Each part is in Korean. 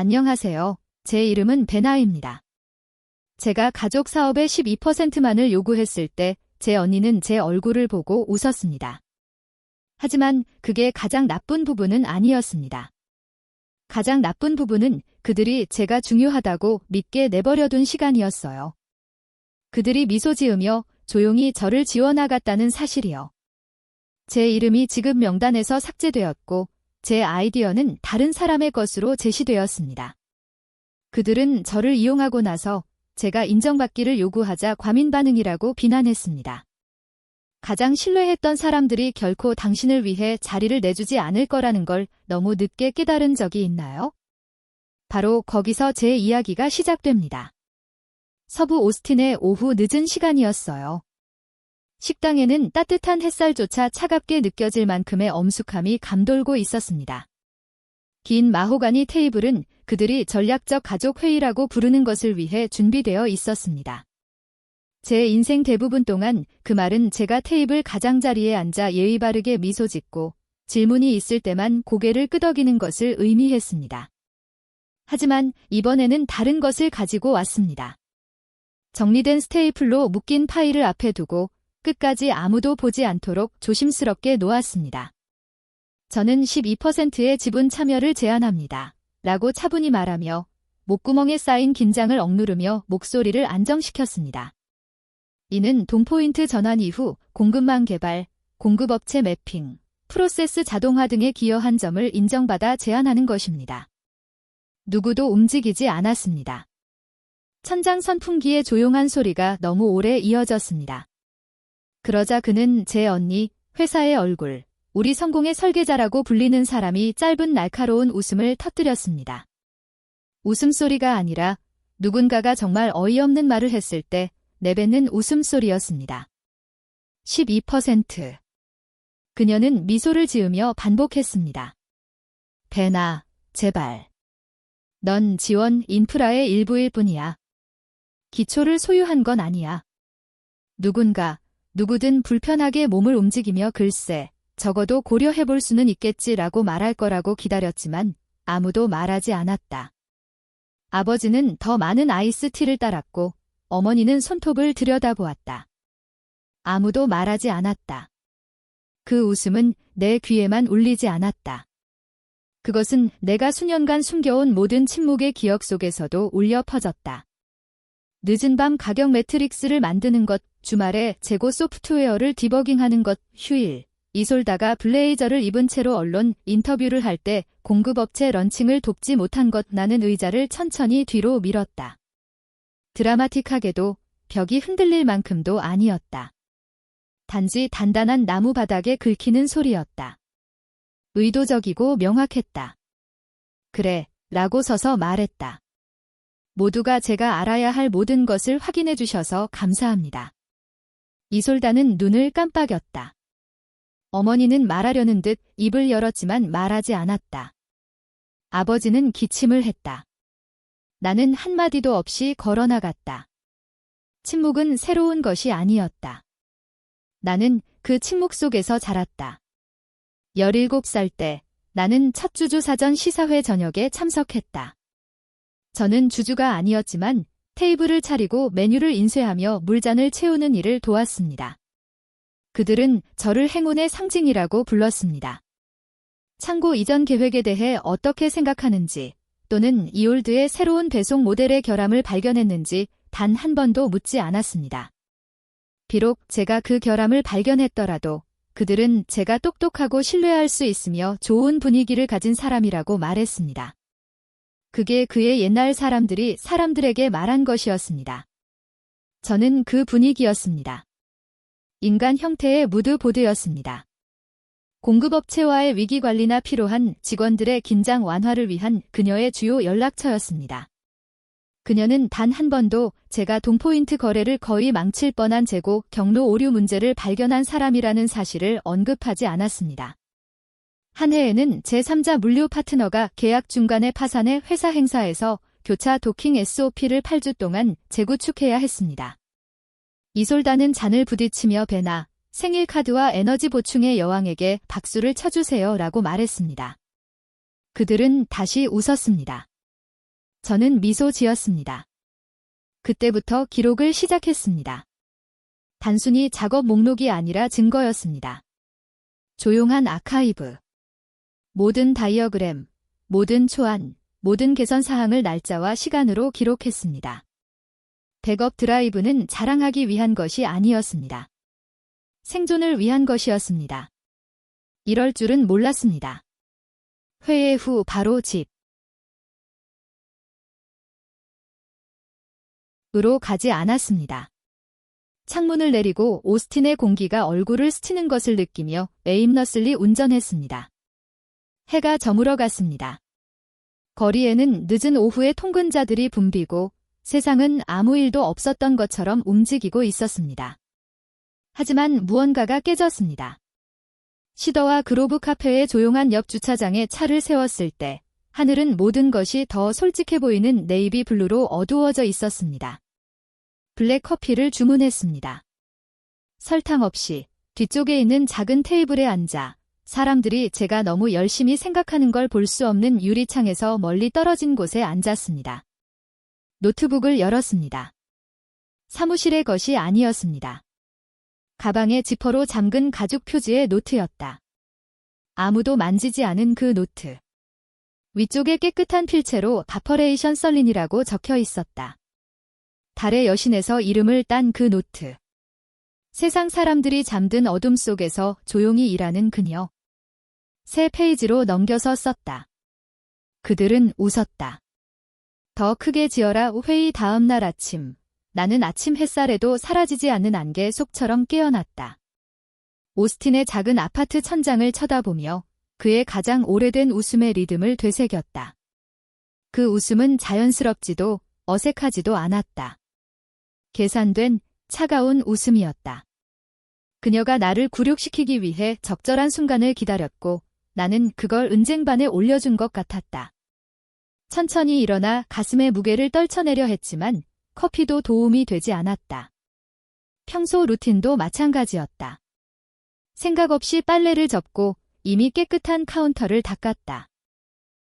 안녕하세요. 제 이름은 베나입니다. 제가 가족 사업의 12%만을 요구했을 때 제 언니는 제 얼굴을 보고 웃었습니다. 하지만 그게 가장 나쁜 부분은 아니었습니다. 가장 나쁜 부분은 그들이 제가 중요하다고 믿게 내버려둔 시간이었어요. 그들이 미소 지으며 조용히 저를 지워나갔다는 사실이요. 제 이름이 지급 명단에서 삭제되었고 제 아이디어는 다른 사람의 것으로 제시되었습니다. 그들은 저를 이용하고 나서 제가 인정받기를 요구하자 과민 반응이라고 비난했습니다. 가장 신뢰했던 사람들이 결코 당신을 위해 자리를 내주지 않을 거라는 걸 너무 늦게 깨달은 적이 있나요? 바로 거기서 제 이야기가 시작됩니다. 서부 오스틴의 오후 늦은 시간이었어요. 식당에는 따뜻한 햇살조차 차갑게 느껴질 만큼의 엄숙함이 감돌고 있었습니다. 긴 마호가니 테이블은 그들이 전략적 가족 회의라고 부르는 것을 위해 준비되어 있었습니다. 제 인생 대부분 동안 그 말은 제가 테이블 가장자리에 앉아 예의 바르게 미소 짓고 질문이 있을 때만 고개를 끄덕이는 것을 의미했습니다. 하지만 이번에는 다른 것을 가지고 왔습니다. 정리된 스테이플로 묶인 파일을 앞에 두고 끝까지 아무도 보지 않도록 조심스럽게 놓았습니다. 저는 12%의 지분 참여를 제안합니다. 라고 차분히 말하며 목구멍에 쌓인 긴장을 억누르며 목소리를 안정시켰습니다. 이는 돈포인트 전환 이후 공급망 개발, 공급업체 매핑, 프로세스 자동화 등에 기여한 점을 인정받아 제안하는 것입니다. 누구도 움직이지 않았습니다. 천장 선풍기의 조용한 소리가 너무 오래 이어졌습니다. 그러자 그는 제 언니, 회사의 얼굴, 우리 성공의 설계자라고 불리는 사람이 짧은 날카로운 웃음을 터뜨렸습니다. 웃음소리가 아니라 누군가가 정말 어이없는 말을 했을 때 내뱉는 웃음소리였습니다. 12%. 그녀는 미소를 지으며 반복했습니다. 베나, 제발. 넌 지원 인프라의 일부일 뿐이야. 기초를 소유한 건 아니야. 누구든 불편하게 몸을 움직이며 글쎄, 적어도 고려해볼 수는 있겠지라고 말할 거라고 기다렸지만 아무도 말하지 않았다. 아버지는 더 많은 아이스티를 따랐고 어머니는 손톱을 들여다보았다. 아무도 말하지 않았다. 그 웃음은 내 귀에만 울리지 않았다. 그것은 내가 수년간 숨겨온 모든 침묵의 기억 속에서도 울려 퍼졌다. 늦은 밤 가격 매트릭스를 만드는 것, 주말에 재고 소프트웨어를 디버깅하는 것, 휴일, 이솔다가 블레이저를 입은 채로 언론 인터뷰를 할 때 공급업체 런칭을 돕지 못한 것. 나는 의자를 천천히 뒤로 밀었다. 드라마틱하게도 벽이 흔들릴 만큼도 아니었다. 단지 단단한 나무 바닥에 긁히는 소리였다. 의도적이고 명확했다. 그래, 라고 서서 말했다. 모두가 제가 알아야 할 모든 것을 확인해 주셔서 감사합니다. 이솔다는 눈을 깜빡였다. 어머니는 말하려는 듯 입을 열었지만 말하지 않았다. 아버지는 기침을 했다. 나는 한마디도 없이 걸어나갔다. 침묵은 새로운 것이 아니었다. 나는 그 침묵 속에서 자랐다. 17살 때 나는 첫 주주 사전 시사회 저녁에 참석했다. 저는 주주가 아니었지만 테이블을 차리고 메뉴를 인쇄하며 물잔을 채우는 일을 도왔습니다. 그들은 저를 행운의 상징이라고 불렀습니다. 창고 이전 계획에 대해 어떻게 생각하는지 또는 이올드의 새로운 배송 모델의 결함을 발견했는지 단 한 번도 묻지 않았습니다. 비록 제가 그 결함을 발견했더라도 그들은 제가 똑똑하고 신뢰할 수 있으며 좋은 분위기를 가진 사람이라고 말했습니다. 그게 그의 옛날 사람들이 사람들에게 말한 것이었습니다. 저는 그 분위기였습니다. 인간 형태의 무드보드였습니다. 공급업체와의 위기관리나 필요한 직원들의 긴장 완화를 위한 그녀의 주요 연락처였습니다. 그녀는 단 한 번도 제가 돈포인트 거래를 거의 망칠 뻔한 재고 경로 오류 문제를 발견한 사람이라는 사실을 언급하지 않았습니다. 한 해에는 제3자 물류 파트너가 계약 중간에 파산해 회사 행사에서 교차 도킹 SOP를 8주 동안 재구축해야 했습니다. 이솔다는 잔을 부딪히며 베나, 생일 카드와 에너지 보충의 여왕에게 박수를 쳐주세요 라고 말했습니다. 그들은 다시 웃었습니다. 저는 미소 지었습니다. 그때부터 기록을 시작했습니다. 단순히 작업 목록이 아니라 증거였습니다. 조용한 아카이브. 모든 다이어그램, 모든 초안, 모든 개선 사항을 날짜와 시간으로 기록했습니다. 백업 드라이브는 자랑하기 위한 것이 아니었습니다. 생존을 위한 것이었습니다. 이럴 줄은 몰랐습니다. 회의 후 바로 집으로 가지 않았습니다. 창문을 내리고 오스틴의 공기가 얼굴을 스치는 것을 느끼며 에임러슬리 운전했습니다. 해가 저물어 갔습니다. 거리에는 늦은 오후에 통근자들이 붐비고 세상은 아무 일도 없었던 것처럼 움직이고 있었습니다. 하지만 무언가가 깨졌습니다. 시더와 그로브 카페의 조용한 옆 주차장에 차를 세웠을 때 하늘은 모든 것이 더 솔직해 보이는 네이비 블루로 어두워져 있었습니다. 블랙 커피를 주문했습니다. 설탕 없이 뒤쪽에 있는 작은 테이블에 앉아 사람들이 제가 너무 열심히 생각하는 걸 볼 수 없는 유리창에서 멀리 떨어진 곳에 앉았습니다. 노트북을 열었습니다. 사무실의 것이 아니었습니다. 가방에 지퍼로 잠근 가죽 표지의 노트였다. 아무도 만지지 않은 그 노트. 위쪽에 깨끗한 필체로 바퍼레이션 썰린이라고 적혀 있었다. 달의 여신에서 이름을 딴 그 노트. 세상 사람들이 잠든 어둠 속에서 조용히 일하는 그녀. 새 페이지로 넘겨서 썼다. 그들은 웃었다. 더 크게 지어라. 회의 다음 날 아침. 나는 아침 햇살에도 사라지지 않는 안개 속처럼 깨어났다. 오스틴의 작은 아파트 천장을 쳐다보며 그의 가장 오래된 웃음의 리듬을 되새겼다. 그 웃음은 자연스럽지도 어색하지도 않았다. 계산된 차가운 웃음이었다. 그녀가 나를 굴욕시키기 위해 적절한 순간을 기다렸고 나는 그걸 은쟁반에 올려준 것 같았다. 천천히 일어나 가슴의 무게를 떨쳐내려 했지만 커피도 도움이 되지 않았다. 평소 루틴도 마찬가지였다. 생각 없이 빨래를 접고 이미 깨끗한 카운터를 닦았다.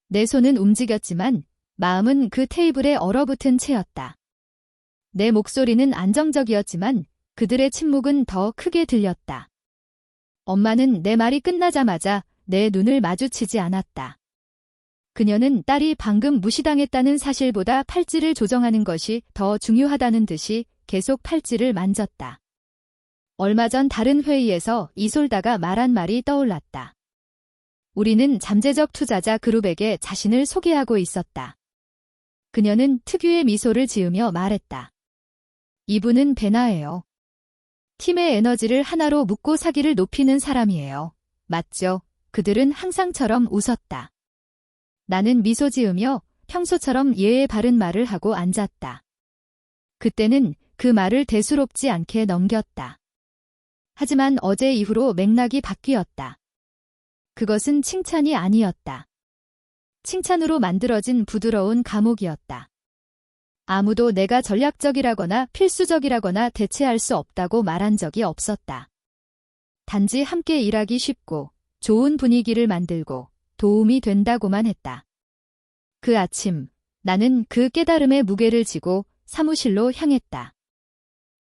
내 손은 움직였지만 마음은 그 테이블에 얼어붙은 채였다. 내 목소리는 안정적이었지만 그들의 침묵은 더 크게 들렸다. 엄마는 내 말이 끝나자마자 내 눈을 마주치지 않았다. 그녀는 딸이 방금 무시당했다는 사실보다 팔찌를 조정하는 것이 더 중요하다는 듯이 계속 팔찌를 만졌다. 얼마 전 다른 회의에서 이솔다가 말한 말이 떠올랐다. 우리는 잠재적 투자자 그룹에게 자신을 소개하고 있었다. 그녀는 특유의 미소를 지으며 말했다. 이분은 베나예요. 팀의 에너지를 하나로 묶고 사기를 높이는 사람이에요. 맞죠? 그들은 항상처럼 웃었다. 나는 미소 지으며 평소처럼 예의 바른 말을 하고 앉았다. 그때는 그 말을 대수롭지 않게 넘겼다. 하지만 어제 이후로 맥락이 바뀌었다. 그것은 칭찬이 아니었다. 칭찬으로 만들어진 부드러운 감옥이었다. 아무도 내가 전략적이라거나 필수적이라거나 대체할 수 없다고 말한 적이 없었다. 단지 함께 일하기 쉽고 좋은 분위기를 만들고 도움이 된다고만 했다. 그 아침, 나는 그 깨달음의 무게를 지고 사무실로 향했다.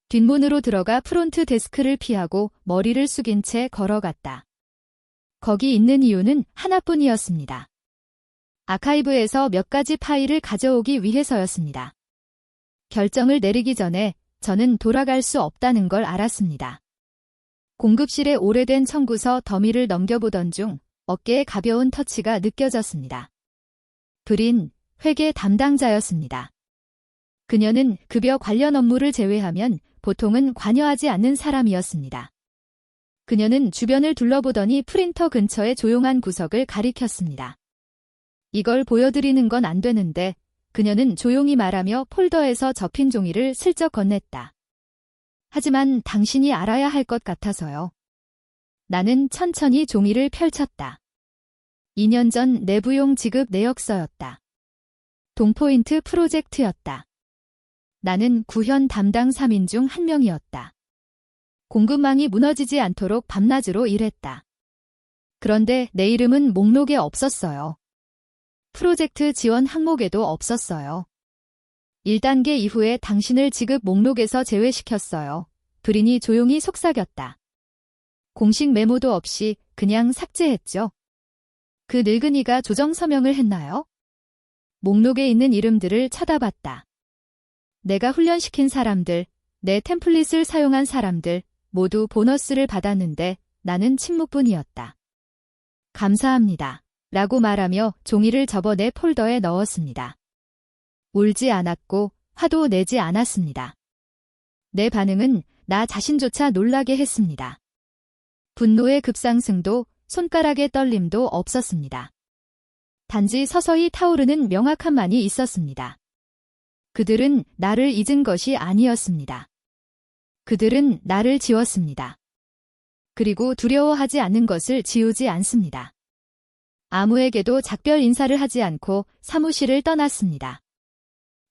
뒷문으로 들어가 프론트 데스크를 피하고 머리를 숙인 채 걸어갔다. 거기 있는 이유는 하나뿐이었습니다. 아카이브에서 몇 가지 파일을 가져오기 위해서였습니다. 결정을 내리기 전에 저는 돌아갈 수 없다는 걸 알았습니다. 공급실의 오래된 청구서 더미를 넘겨보던 중 어깨에 가벼운 터치가 느껴졌습니다. 브린, 회계 담당자였습니다. 그녀는 급여 관련 업무를 제외하면 보통은 관여하지 않는 사람이었습니다. 그녀는 주변을 둘러보더니 프린터 근처의 조용한 구석을 가리켰습니다. 이걸 보여드리는 건 안 되는데 그녀는 조용히 말하며 폴더에서 접힌 종이를 슬쩍 건넸다. 하지만 당신이 알아야 할 것 같아서요. 나는 천천히 종이를 펼쳤다. 2년 전 내부용 지급 내역서였다. 동포인트 프로젝트였다. 나는 구현 담당 3인 중 한 명이었다. 공급망이 무너지지 않도록 밤낮으로 일했다. 그런데 내 이름은 목록에 없었어요. 프로젝트 지원 항목에도 없었어요. 1단계 이후에 당신을 지급 목록에서 제외시켰어요. 브린이 조용히 속삭였다. 공식 메모도 없이 그냥 삭제했죠. 그 늙은이가 조정 서명을 했나요? 목록에 있는 이름들을 쳐다봤다. 내가 훈련시킨 사람들, 내 템플릿을 사용한 사람들 모두 보너스를 받았는데 나는 침묵뿐이었다. 감사합니다. 라고 말하며 종이를 접어 내 폴더에 넣었습니다. 울지 않았고 화도 내지 않았습니다. 내 반응은 나 자신조차 놀라게 했습니다. 분노의 급상승도 손가락의 떨림도 없었습니다. 단지 서서히 타오르는 명확함만이 있었습니다. 그들은 나를 잊은 것이 아니었습니다. 그들은 나를 지웠습니다. 그리고 두려워하지 않는 것을 지우지 않습니다. 아무에게도 작별 인사를 하지 않고 사무실을 떠났습니다.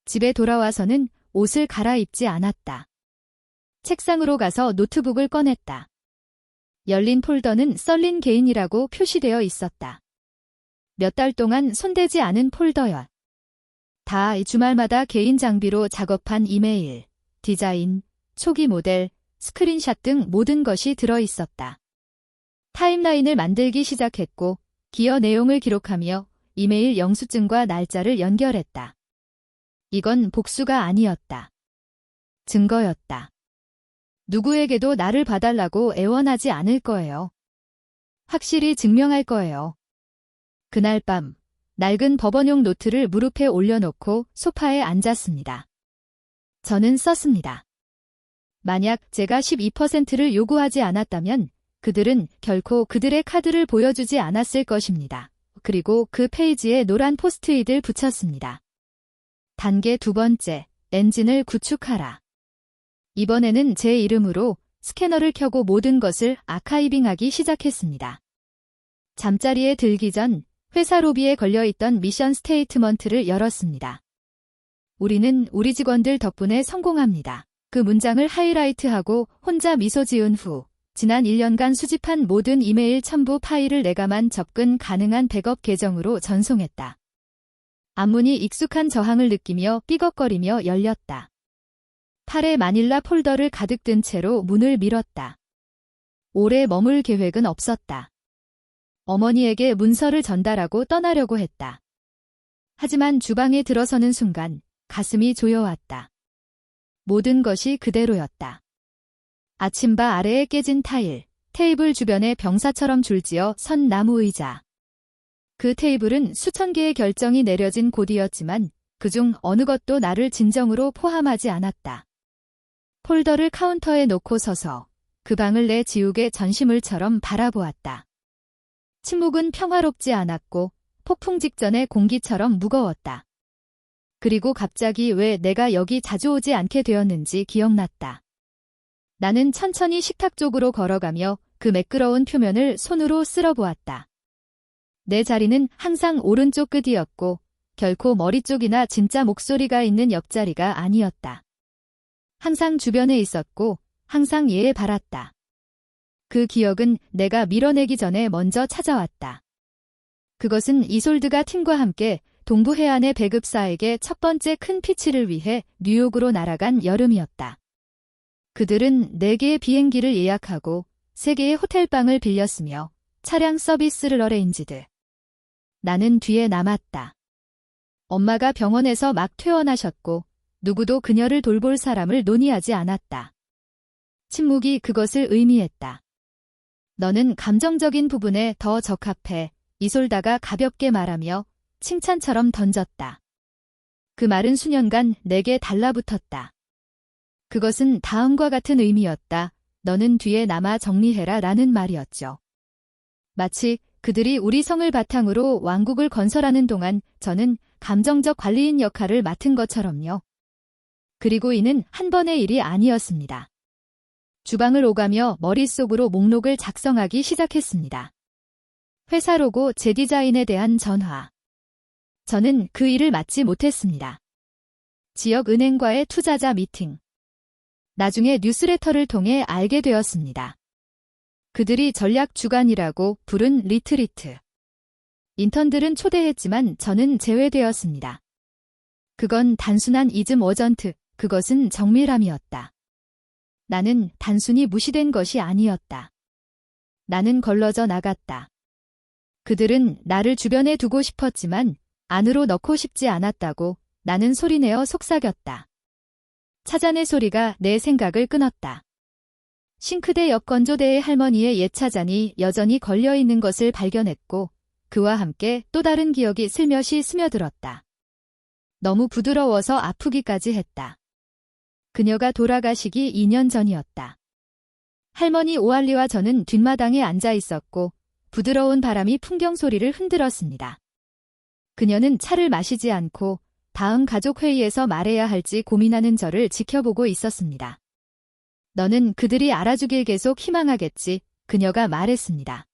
집에 돌아와서는 옷을 갈아입지 않았다. 책상으로 가서 노트북을 꺼냈다. 열린 폴더는 썰린 개인이라고 표시되어 있었다. 몇 달 동안 손대지 않은 폴더였. 다 주말마다 개인 장비로 작업한 이메일, 디자인, 초기 모델, 스크린샷 등 모든 것이 들어있었다. 타임라인을 만들기 시작했고 기여 내용을 기록하며 이메일 영수증과 날짜를 연결했다. 이건 복수가 아니었다. 증거였다. 누구에게도 나를 봐달라고 애원하지 않을 거예요. 확실히 증명할 거예요. 그날 밤 낡은 법원용 노트를 무릎에 올려놓고 소파에 앉았습니다. 저는 썼습니다. 만약 제가 12%를 요구하지 않았다면 그들은 결코 그들의 카드를 보여주지 않았을 것입니다. 그리고 그 페이지에 노란 포스트잇을 붙였습니다. 단계 2번째, 엔진을 구축하라. 이번에는 제 이름으로 스캐너를 켜고 모든 것을 아카이빙하기 시작했습니다. 잠자리에 들기 전 회사 로비에 걸려있던 미션 스테이트먼트를 열었습니다. 우리는 우리 직원들 덕분에 성공합니다. 그 문장을 하이라이트하고 혼자 미소 지은 후 지난 1년간 수집한 모든 이메일 첨부 파일을 내가만 접근 가능한 백업 계정으로 전송했다. 앞문이 익숙한 저항을 느끼며 삐걱거리며 열렸다. 팔에 마닐라 폴더를 가득 든 채로 문을 밀었다. 오래 머물 계획은 없었다. 어머니에게 문서를 전달하고 떠나려고 했다. 하지만 주방에 들어서는 순간 가슴이 조여왔다. 모든 것이 그대로였다. 아침바 아래에 깨진 타일, 테이블 주변에 병사처럼 줄지어 선 나무 의자. 그 테이블은 수천 개의 결정이 내려진 곳이었지만 그중 어느 것도 나를 진정으로 포함하지 않았다. 폴더를 카운터에 놓고 서서 그 방을 내 지우개 전시물처럼 바라보았다. 침묵은 평화롭지 않았고 폭풍 직전의 공기처럼 무거웠다. 그리고 갑자기 왜 내가 여기 자주 오지 않게 되었는지 기억났다. 나는 천천히 식탁 쪽으로 걸어가며 그 매끄러운 표면을 손으로 쓸어보았다. 내 자리는 항상 오른쪽 끝이었고 결코 머리 쪽이나 진짜 목소리가 있는 옆자리가 아니었다. 항상 주변에 있었고 항상 예에 바랐다. 그 기억은 내가 밀어내기 전에 먼저 찾아왔다. 그것은 이솔드가 팀과 함께 동부 해안의 배급사에게 첫 번째 큰 피치를 위해 뉴욕으로 날아간 여름이었다. 그들은 4개의 비행기를 예약하고 3개의 호텔방을 빌렸으며 차량 서비스를 어레인지드. 나는 뒤에 남았다. 엄마가 병원에서 막 퇴원하셨고 누구도 그녀를 돌볼 사람을 논의하지 않았다. 침묵이 그것을 의미했다. 너는 감정적인 부분에 더 적합해, 이솔다가 가볍게 말하며 칭찬처럼 던졌다. 그 말은 수년간 내게 달라붙었다. 그것은 다음과 같은 의미였다. 너는 뒤에 남아 정리해라 라는 말이었죠. 마치 그들이 우리 성을 바탕으로 왕국을 건설하는 동안 저는 감정적 관리인 역할을 맡은 것처럼요. 그리고 이는 한 번의 일이 아니었습니다. 주방을 오가며 머릿속으로 목록을 작성하기 시작했습니다. 회사 로고 재디자인에 대한 전화. 저는 그 일을 맡지 못했습니다. 지역 은행과의 투자자 미팅. 나중에 뉴스레터를 통해 알게 되었습니다. 그들이 전략 주간이라고 부른 리트리트. 인턴들은 초대했지만 저는 제외되었습니다. 그건 단순한 이즘 워전트, 그것은 정밀함이었다. 나는 단순히 무시된 것이 아니었다. 나는 걸러져 나갔다. 그들은 나를 주변에 두고 싶었지만 안으로 넣고 싶지 않았다고 나는 소리내어 속삭였다. 차잔의 소리가 내 생각을 끊었다. 싱크대 옆 건조대에 할머니의 옛 차잔이 여전히 걸려있는 것을 발견했고 그와 함께 또 다른 기억이 슬며시 스며들었다. 너무 부드러워서 아프기까지 했다. 그녀가 돌아가시기 2년 전이었다. 할머니 오알리와 저는 뒷마당에 앉아 있었고 부드러운 바람이 풍경 소리를 흔들었습니다. 그녀는 차를 마시지 않고 다음 가족회의에서 말해야 할지 고민하는 저를 지켜보고 있었습니다. 너는 그들이 알아주길 계속 희망하겠지, 그녀가 말했습니다.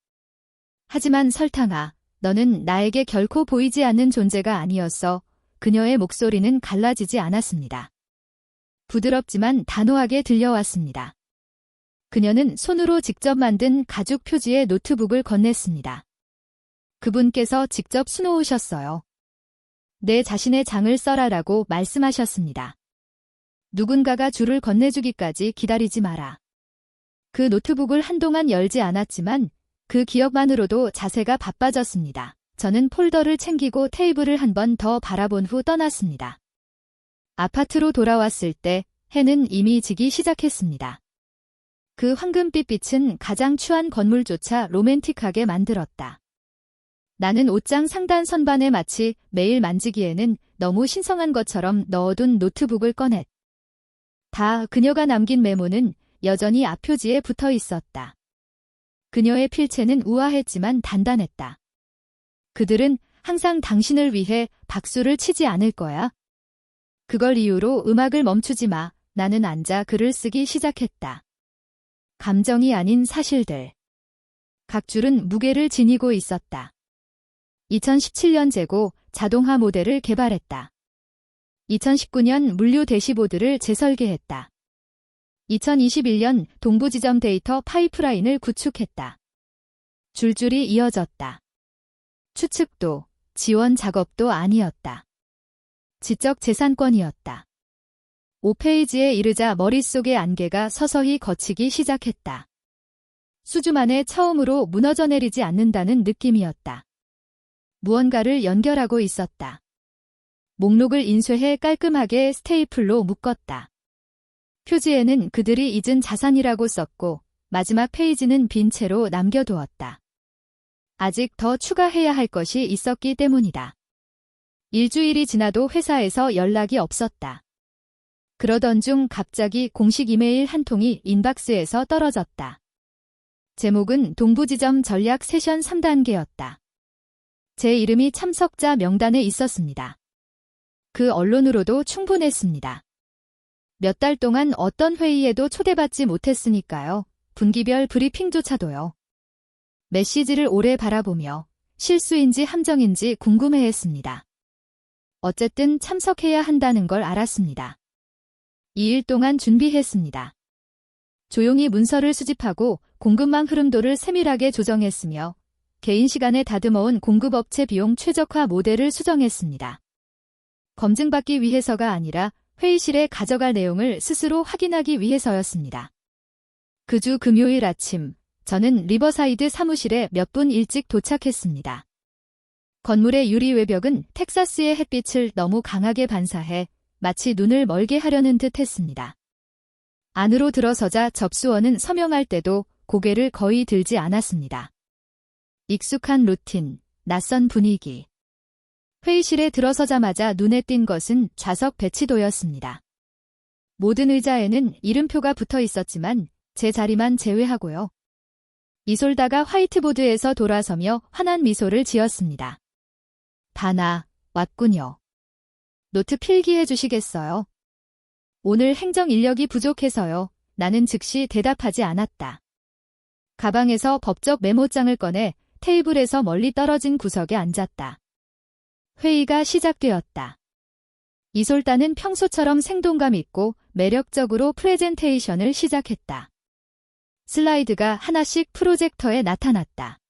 하지만 설탕아, 너는 나에게 결코 보이지 않는 존재가 아니었어. 그녀의 목소리는 갈라지지 않았습니다. 부드럽지만 단호하게 들려왔습니다. 그녀는 손으로 직접 만든 가죽 표지의 노트북을 건넸습니다. 그분께서 직접 수놓으셨어요. 내 자신의 장을 써라라고 말씀하셨습니다. 누군가가 줄을 건네주기까지 기다리지 마라. 그 노트북을 한동안 열지 않았지만 그 기억만으로도 자세가 바빠졌습니다. 저는 폴더를 챙기고 테이블을 한 번 더 바라본 후 떠났습니다. 아파트로 돌아왔을 때 해는 이미 지기 시작했습니다. 그 황금빛 빛은 가장 추한 건물조차 로맨틱하게 만들었다. 나는 옷장 상단 선반에 마치 매일 만지기에는 너무 신성한 것처럼 넣어둔 노트북을 꺼냈다. 그녀가 남긴 메모는 여전히 앞표지에 붙어 있었다. 그녀의 필체는 우아했지만 단단했다. 그들은 항상 당신을 위해 박수를 치지 않을 거야. 그걸 이유로 음악을 멈추지 마. 나는 앉아 글을 쓰기 시작했다. 감정이 아닌 사실들. 각 줄은 무게를 지니고 있었다. 2017년 재고 자동화 모델을 개발했다. 2019년 물류 대시보드를 재설계했다. 2021년 동부지점 데이터 파이프라인을 구축했다. 줄줄이 이어졌다. 추측도, 지원 작업도 아니었다. 지적 재산권이었다. 5페이지에 이르자 머릿속의 안개가 서서히 걷히기 시작했다. 수주 만에 처음으로 무너져 내리지 않는다는 느낌이었다. 무언가를 연결하고 있었다. 목록을 인쇄해 깔끔하게 스테이플로 묶었다. 표지에는 그들이 잊은 자산이라고 썼고 마지막 페이지는 빈 채로 남겨두었다. 아직 더 추가해야 할 것이 있었기 때문이다. 일주일이 지나도 회사에서 연락이 없었다. 그러던 중 갑자기 공식 이메일 한 통이 인박스에서 떨어졌다. 제목은 동부지점 전략 세션 3단계였다. 제 이름이 참석자 명단에 있었습니다. 그 언론으로도 충분했습니다. 몇 달 동안 어떤 회의에도 초대받지 못했으니까요. 분기별 브리핑조차도요. 메시지를 오래 바라보며 실수인지 함정인지 궁금해했습니다. 어쨌든 참석해야 한다는 걸 알았습니다. 2일 동안 준비했습니다. 조용히 문서를 수집하고 공급망 흐름도를 세밀하게 조정했으며 개인 시간에 다듬어온 공급업체 비용 최적화 모델을 수정했습니다. 검증받기 위해서가 아니라 회의실에 가져갈 내용을 스스로 확인하기 위해서였습니다. 그 주 금요일 아침, 저는 리버사이드 사무실에 몇 분 일찍 도착했습니다. 건물의 유리 외벽은 텍사스의 햇빛을 너무 강하게 반사해 마치 눈을 멀게 하려는 듯 했습니다. 안으로 들어서자 접수원은 서명할 때도 고개를 거의 들지 않았습니다. 익숙한 루틴, 낯선 분위기. 회의실에 들어서자마자 눈에 띈 것은 좌석 배치도였습니다. 모든 의자에는 이름표가 붙어 있었지만 제 자리만 제외하고요. 이솔다가 화이트보드에서 돌아서며 환한 미소를 지었습니다. 바나, 왔군요. 노트 필기해 주시겠어요? 오늘 행정 인력이 부족해서요. 나는 즉시 대답하지 않았다. 가방에서 법적 메모장을 꺼내 테이블에서 멀리 떨어진 구석에 앉았다. 회의가 시작되었다. 이솔다는 평소처럼 생동감 있고 매력적으로 프레젠테이션을 시작했다. 슬라이드가 하나씩 프로젝터에 나타났다.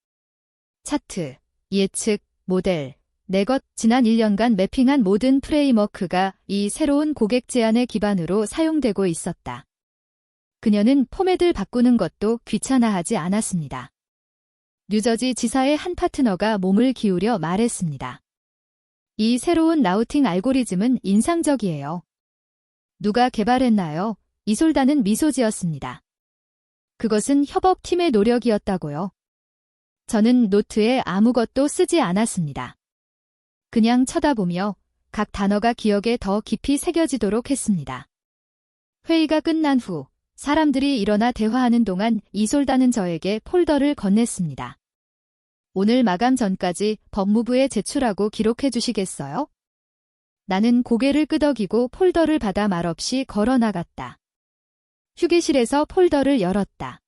차트, 예측, 모델, 내 것, 지난 1년간 매핑한 모든 프레임워크가 이 새로운 고객 제안의 기반으로 사용되고 있었다. 그녀는 포맷을 바꾸는 것도 귀찮아하지 않았습니다. 뉴저지 지사의 한 파트너가 몸을 기울여 말했습니다. 이 새로운 라우팅 알고리즘은 인상적이에요. 누가 개발했나요? 이솔다는 미소 지었습니다. 그것은 협업팀의 노력이었다고요. 저는 노트에 아무것도 쓰지 않았습니다. 그냥 쳐다보며 각 단어가 기억에 더 깊이 새겨지도록 했습니다. 회의가 끝난 후 사람들이 일어나 대화하는 동안 이솔다는 저에게 폴더를 건넸습니다. 오늘 마감 전까지 법무부에 제출하고 기록해 주시겠어요? 나는 고개를 끄덕이고 폴더를 받아 말없이 걸어 나갔다. 휴게실에서 폴더를 열었다.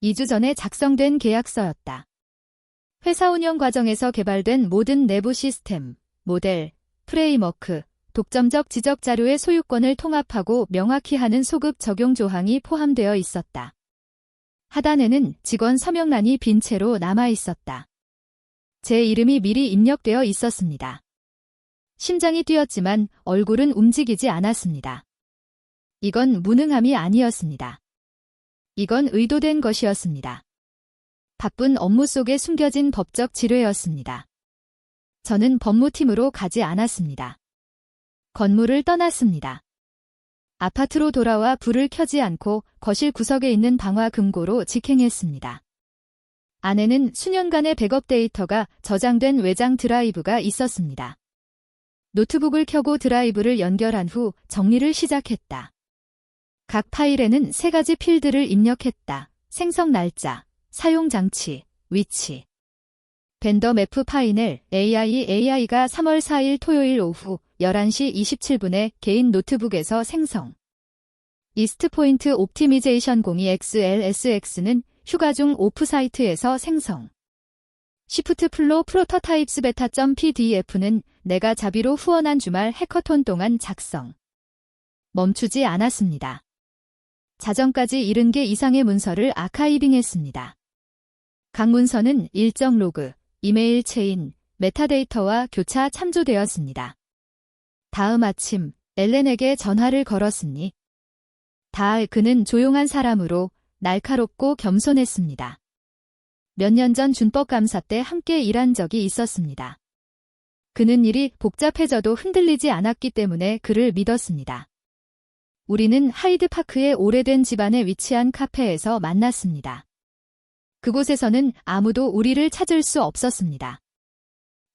2주 전에 작성된 계약서였다. 회사 운영 과정에서 개발된 모든 내부 시스템, 모델, 프레임워크, 독점적 지적 자료의 소유권을 통합하고 명확히 하는 소급 적용 조항이 포함되어 있었다. 하단에는 직원 서명란이 빈 채로 남아 있었다. 제 이름이 미리 입력되어 있었습니다. 심장이 뛰었지만 얼굴은 움직이지 않았습니다. 이건 무능함이 아니었습니다. 이건 의도된 것이었습니다. 바쁜 업무 속에 숨겨진 법적 지뢰였습니다. 저는 법무팀으로 가지 않았습니다. 건물을 떠났습니다. 아파트로 돌아와 불을 켜지 않고 거실 구석에 있는 방화 금고로 직행했습니다. 안에는 수년간의 백업 데이터가 저장된 외장 드라이브가 있었습니다. 노트북을 켜고 드라이브를 연결한 후 정리를 시작했다. 각 파일에는 3가지 필드를 입력했다. 생성 날짜, 사용 장치, 위치. 벤더 매프 파이넬 AI가 3월 4일 토요일 오후 11시 27분에 개인 노트북에서 생성. 이스트포인트 옵티미제이션 02XLSX는 휴가 중 오프사이트에서 생성. 시프트 플로 프로토타입스 베타.pdf는 내가 자비로 후원한 주말 해커톤 동안 작성. 멈추지 않았습니다. 자정까지 70개 이상의 문서를 아카이빙했습니다. 각 문서는 일정 로그, 이메일 체인, 메타데이터와 교차 참조되었습니다. 다음 아침 엘렌에게 전화를 걸었으니 그는 조용한 사람으로 날카롭고 겸손했습니다. 몇 년 전 준법감사 때 함께 일한 적이 있었습니다. 그는 일이 복잡해져도 흔들리지 않았기 때문에 그를 믿었습니다. 우리는 하이드파크의 오래된 집안에 위치한 카페에서 만났습니다. 그곳에서는 아무도 우리를 찾을 수 없었습니다.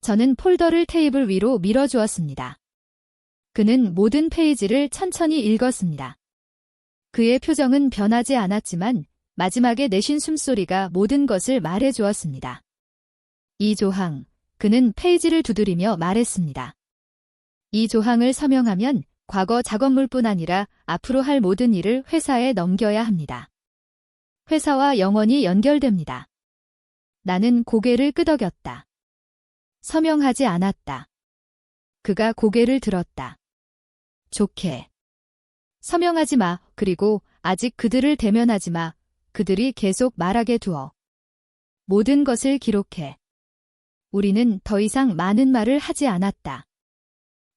저는 폴더를 테이블 위로 밀어주었습니다. 그는 모든 페이지를 천천히 읽었습니다. 그의 표정은 변하지 않았지만 마지막에 내쉰 숨소리가 모든 것을 말해주었습니다. 이 조항, 그는 페이지를 두드리며 말했습니다. 이 조항을 서명하면 과거 작업물뿐 아니라 앞으로 할 모든 일을 회사에 넘겨야 합니다. 회사와 영원히 연결됩니다. 나는 고개를 끄덕였다. 서명하지 않았다. 그가 고개를 들었다. 좋게. 서명하지 마. 그리고 아직 그들을 대면하지 마. 그들이 계속 말하게 두어. 모든 것을 기록해. 우리는 더 이상 많은 말을 하지 않았다.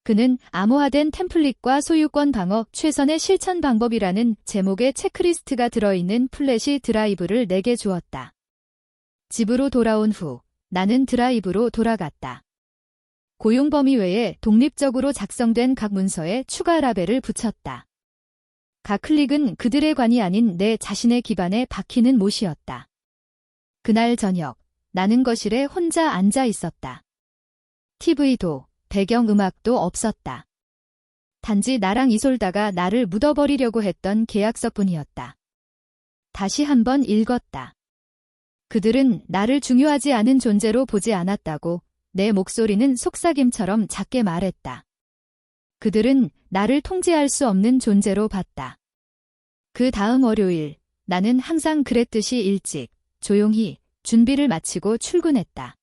그는 암호화된 템플릿과 소유권 방어 최선의 실천 방법이라는 제목의 체크리스트가 들어있는 플래시 드라이브를 내게 주었다. 집으로 돌아온 후 나는 드라이브로 돌아갔다. 고용 범위 외에 독립적으로 작성된 각 문서에 추가 라벨을 붙였다. 각 클릭은 그들의 관이 아닌 내 자신의 기반에 박히는 못이었다. 그날 저녁 나는 거실에 혼자 앉아 있었다. TV도 배경음악도 없었다. 단지 나랑 이솔다가 나를 묻어버리려고 했던 계약서뿐이었다. 다시 한번 읽었다. 그들은 나를 중요하지 않은 존재로 보지 않았다고 내 목소리는 속삭임처럼 작게 말했다. 그들은 나를 통제할 수 없는 존재로 봤다. 그 다음 월요일 나는 항상 그랬듯이 일찍, 조용히 준비를 마치고 출근했다.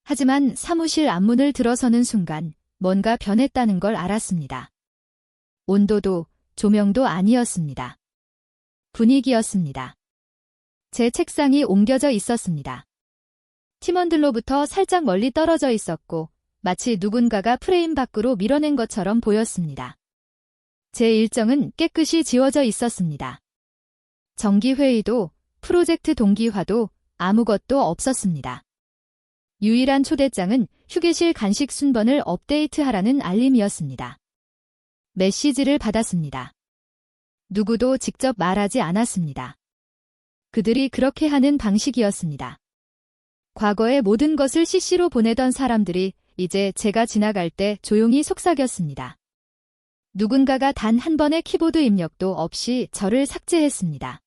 하지만 사무실 앞문을 들어서는 순간 뭔가 변했다는 걸 알았습니다. 온도도 조명도 아니었습니다. 분위기였습니다. 제 책상이 옮겨져 있었습니다. 팀원들로부터 살짝 멀리 떨어져 있었고 마치 누군가가 프레임 밖으로 밀어낸 것처럼 보였습니다. 제 일정은 깨끗이 지워져 있었습니다. 정기회의도 프로젝트 동기화도 아무것도 없었습니다. 유일한 초대장은 휴게실 간식 순번을 업데이트하라는 알림이었습니다. 메시지를 받았습니다. 누구도 직접 말하지 않았습니다. 그들이 그렇게 하는 방식이었습니다. 과거의 모든 것을 CC로 보내던 사람들이 이제 제가 지나갈 때 조용히 속삭였습니다. 누군가가 단 한 번의 키보드 입력도 없이 저를 삭제했습니다.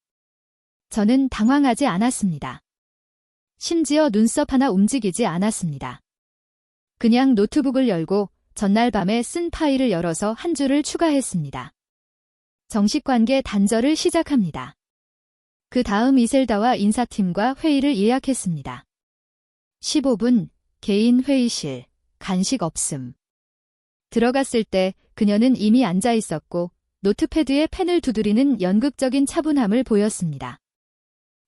저는 당황하지 않았습니다. 심지어 눈썹 하나 움직이지 않았습니다. 그냥 노트북을 열고 전날 밤에 쓴 파일을 열어서 한 줄을 추가했습니다. 정식 관계 단절을 시작합니다. 그 다음 이셀다와 인사팀과 회의를 예약했습니다. 15분, 개인 회의실, 간식 없음. 들어갔을 때 그녀는 이미 앉아 있었고 노트패드에 펜을 두드리는 연극적인 차분함을 보였습니다.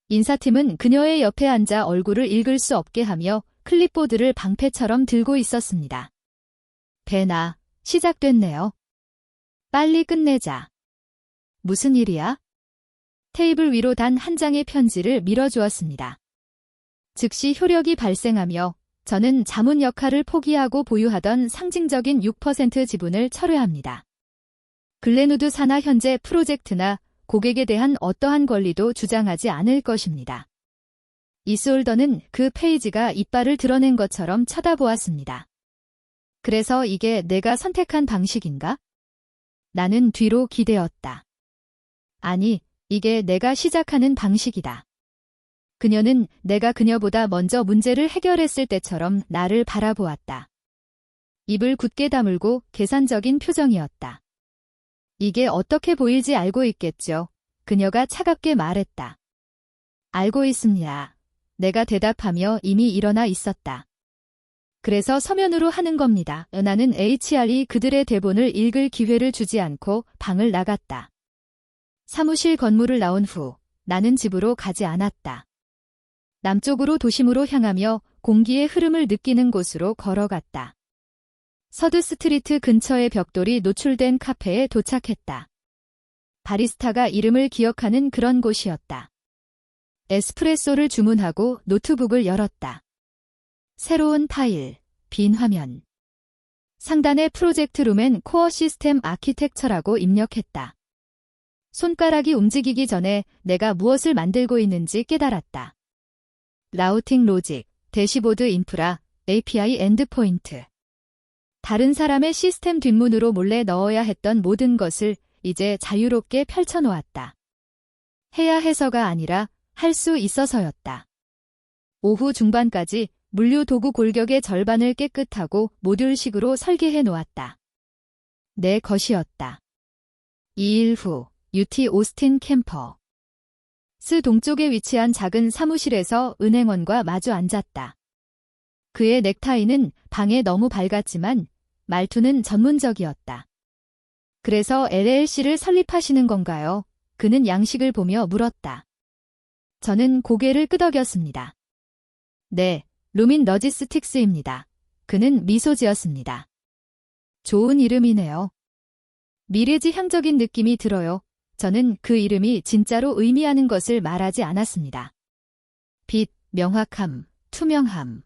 인사팀은 그녀의 옆에 앉아 얼굴을 읽을 수 없게 하며 클립보드를 방패처럼 들고 있었습니다. 배나, 시작됐네요. 빨리 끝내자. 무슨 일이야? 테이블 위로 단 한 장의 편지를 밀어주었습니다. 즉시 효력이 발생하며 저는 자문 역할을 포기하고 보유하던 상징적인 6% 지분을 철회합니다. 글렌우드 산하 현재 프로젝트나 고객에 대한 어떠한 권리도 주장하지 않을 것입니다. 이스홀더는 그 페이지가 이빨을 드러낸 것처럼 쳐다보았습니다. 그래서 이게 내가 선택한 방식인가? 나는 뒤로 기대었다. 아니, 이게 내가 시작하는 방식이다. 그녀는 내가 그녀보다 먼저 문제를 해결했을 때처럼 나를 바라보았다. 입을 굳게 다물고 계산적인 표정이었다. 이게 어떻게 보일지 알고 있겠죠. 그녀가 차갑게 말했다. 알고 있습니다. 내가 대답하며 이미 일어나 있었다. 그래서 서면으로 하는 겁니다. 나는 HR이 그들의 대본을 읽을 기회를 주지 않고 방을 나갔다. 사무실 건물을 나온 후 나는 집으로 가지 않았다. 남쪽으로 도심으로 향하며 공기의 흐름을 느끼는 곳으로 걸어갔다. 서드 스트리트 근처의 벽돌이 노출된 카페에 도착했다. 바리스타가 이름을 기억하는 그런 곳이었다. 에스프레소를 주문하고 노트북을 열었다. 새로운 파일, 빈 화면. 상단의 프로젝트 룸엔 코어 시스템 아키텍처라고 입력했다. 손가락이 움직이기 전에 내가 무엇을 만들고 있는지 깨달았다. 라우팅 로직, 대시보드 인프라, API 엔드포인트. 다른 사람의 시스템 뒷문으로 몰래 넣어야 했던 모든 것을 이제 자유롭게 펼쳐놓았다. 해야 해서가 아니라 할 수 있어서였다. 오후 중반까지 물류 도구 골격의 절반을 깨끗하고 모듈식으로 설계해 놓았다. 내 것이었다. 2일 후 UT 오스틴 캠퍼. 스 동쪽에 위치한 작은 사무실에서 은행원과 마주 앉았다. 그의 넥타이는 방에 너무 밝았지만 말투는 전문적이었다. 그래서 LLC를 설립하시는 건가요? 그는 양식을 보며 물었다. 저는 고개를 끄덕였습니다. 네, 루민 러지스틱스입니다. 그는 미소 지었습니다. 좋은 이름이네요. 미래지향적인 느낌이 들어요. 저는 그 이름이 진짜로 의미하는 것을 말하지 않았습니다. 빛, 명확함, 투명함.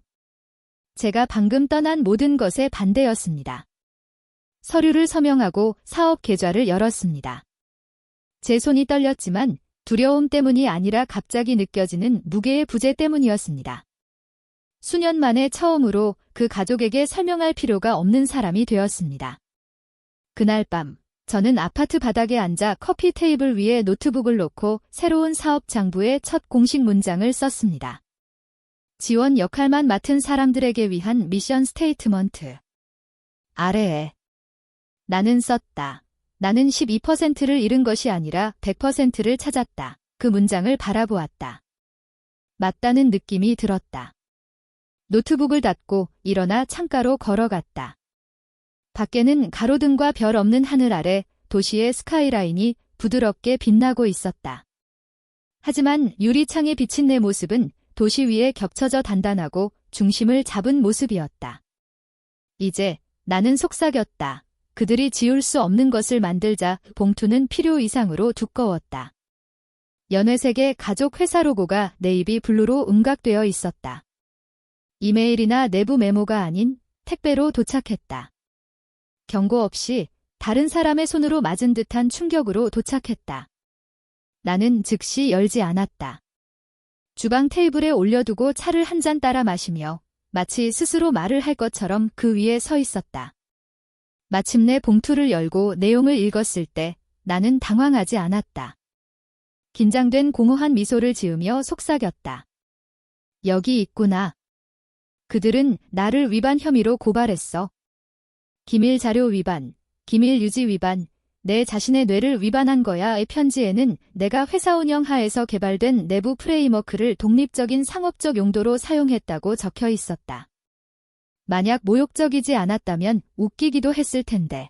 제가 방금 떠난 모든 것에 반대였습니다. 서류를 서명하고 사업 계좌를 열었습니다. 제 손이 떨렸지만 두려움 때문이 아니라 갑자기 느껴지는 무게의 부재 때문이었습니다. 수년 만에 처음으로 그 가족에게 설명할 필요가 없는 사람이 되었습니다. 그날 밤, 저는 아파트 바닥에 앉아 커피 테이블 위에 노트북을 놓고 새로운 사업 장부의 첫 공식 문장을 썼습니다. 지원 역할만 맡은 사람들에게 위한 미션 스테이트먼트. 아래에. 나는 썼다. 나는 12%를 잃은 것이 아니라 100%를 찾았다. 그 문장을 바라보았다. 맞다는 느낌이 들었다. 노트북을 닫고 일어나 창가로 걸어갔다. 밖에는 가로등과 별 없는 하늘 아래 도시의 스카이라인이 부드럽게 빛나고 있었다. 하지만 유리창에 비친 내 모습은 도시 위에 겹쳐져 단단하고 중심을 잡은 모습이었다. 이제 나는 속삭였다. 그들이 지울 수 없는 것을 만들자. 봉투는 필요 이상으로 두꺼웠다. 연회색의 가족 회사 로고가 네이비 블루로 음각되어 있었다. 이메일이나 내부 메모가 아닌 택배로 도착했다. 경고 없이 다른 사람의 손으로 맞은 듯한 충격으로 도착했다. 나는 즉시 열지 않았다. 주방 테이블에 올려두고 차를 한 잔 따라 마시며 마치 스스로 말을 할 것처럼 그 위에 서 있었다. 마침내 봉투를 열고 내용을 읽었을 때 나는 당황하지 않았다. 긴장된 공허한 미소를 지으며 속삭였다. 여기 있구나. 그들은 나를 위반 혐의로 고발했어. 기밀 자료 위반, 기밀 유지 위반, 내 자신의 뇌를 위반한 거야의 편지에는 내가 회사 운영 하에서 개발된 내부 프레임워크를 독립적인 상업적 용도로 사용했다고 적혀 있었다. 만약 모욕적이지 않았다면 웃기기도 했을 텐데.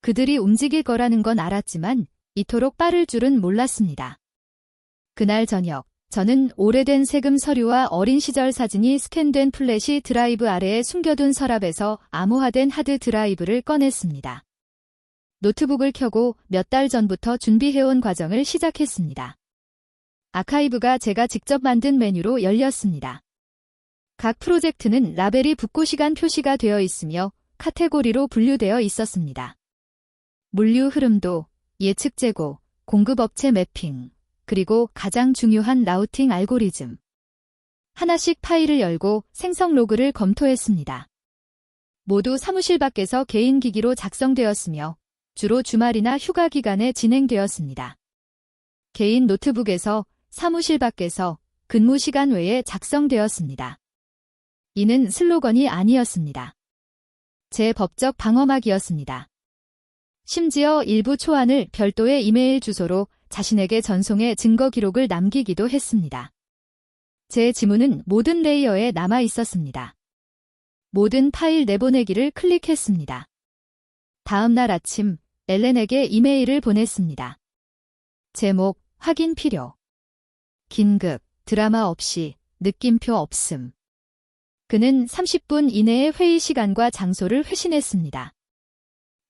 그들이 움직일 거라는 건 알았지만 이토록 빠를 줄은 몰랐습니다. 그날 저녁, 저는 오래된 세금 서류와 어린 시절 사진이 스캔된 플래시 드라이브 아래에 숨겨둔 서랍에서 암호화된 하드 드라이브를 꺼냈습니다. 노트북을 켜고 몇 달 전부터 준비해온 과정을 시작했습니다. 아카이브가 제가 직접 만든 메뉴로 열렸습니다. 각 프로젝트는 라벨이 붙고 시간 표시가 되어 있으며 카테고리로 분류되어 있었습니다. 물류 흐름도, 예측 재고, 공급업체 매핑, 그리고 가장 중요한 라우팅 알고리즘. 하나씩 파일을 열고 생성 로그를 검토했습니다. 모두 사무실 밖에서 개인 기기로 작성되었으며 주로 주말이나 휴가 기간에 진행되었습니다. 개인 노트북에서 사무실 밖에서 근무 시간 외에 작성되었습니다. 이는 슬로건이 아니었습니다. 제 법적 방어막이었습니다. 심지어 일부 초안을 별도의 이메일 주소로 자신에게 전송해 증거 기록을 남기기도 했습니다. 제 지문은 모든 레이어에 남아 있었습니다. 모든 파일 내보내기를 클릭했습니다. 다음 날 아침, 엘렌에게 이메일을 보냈습니다. 제목, 확인 필요. 긴급, 드라마 없이, 느낌표 없음. 그는 30분 이내의 회의 시간과 장소를 회신했습니다.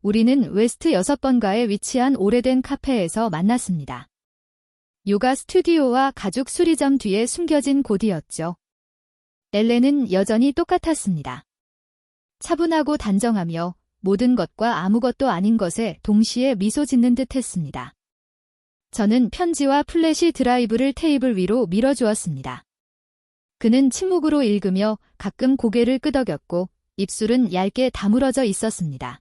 우리는 웨스트 6번가에 위치한 오래된 카페에서 만났습니다. 요가 스튜디오와 가죽 수리점 뒤에 숨겨진 곳이었죠. 엘렌은 여전히 똑같았습니다. 차분하고 단정하며 모든 것과 아무것도 아닌 것에 동시에 미소 짓는 듯 했습니다. 저는 편지와 플래시 드라이브를 테이블 위로 밀어주었습니다. 그는 침묵으로 읽으며 가끔 고개를 끄덕였고 입술은 얇게 다물어져 있었습니다.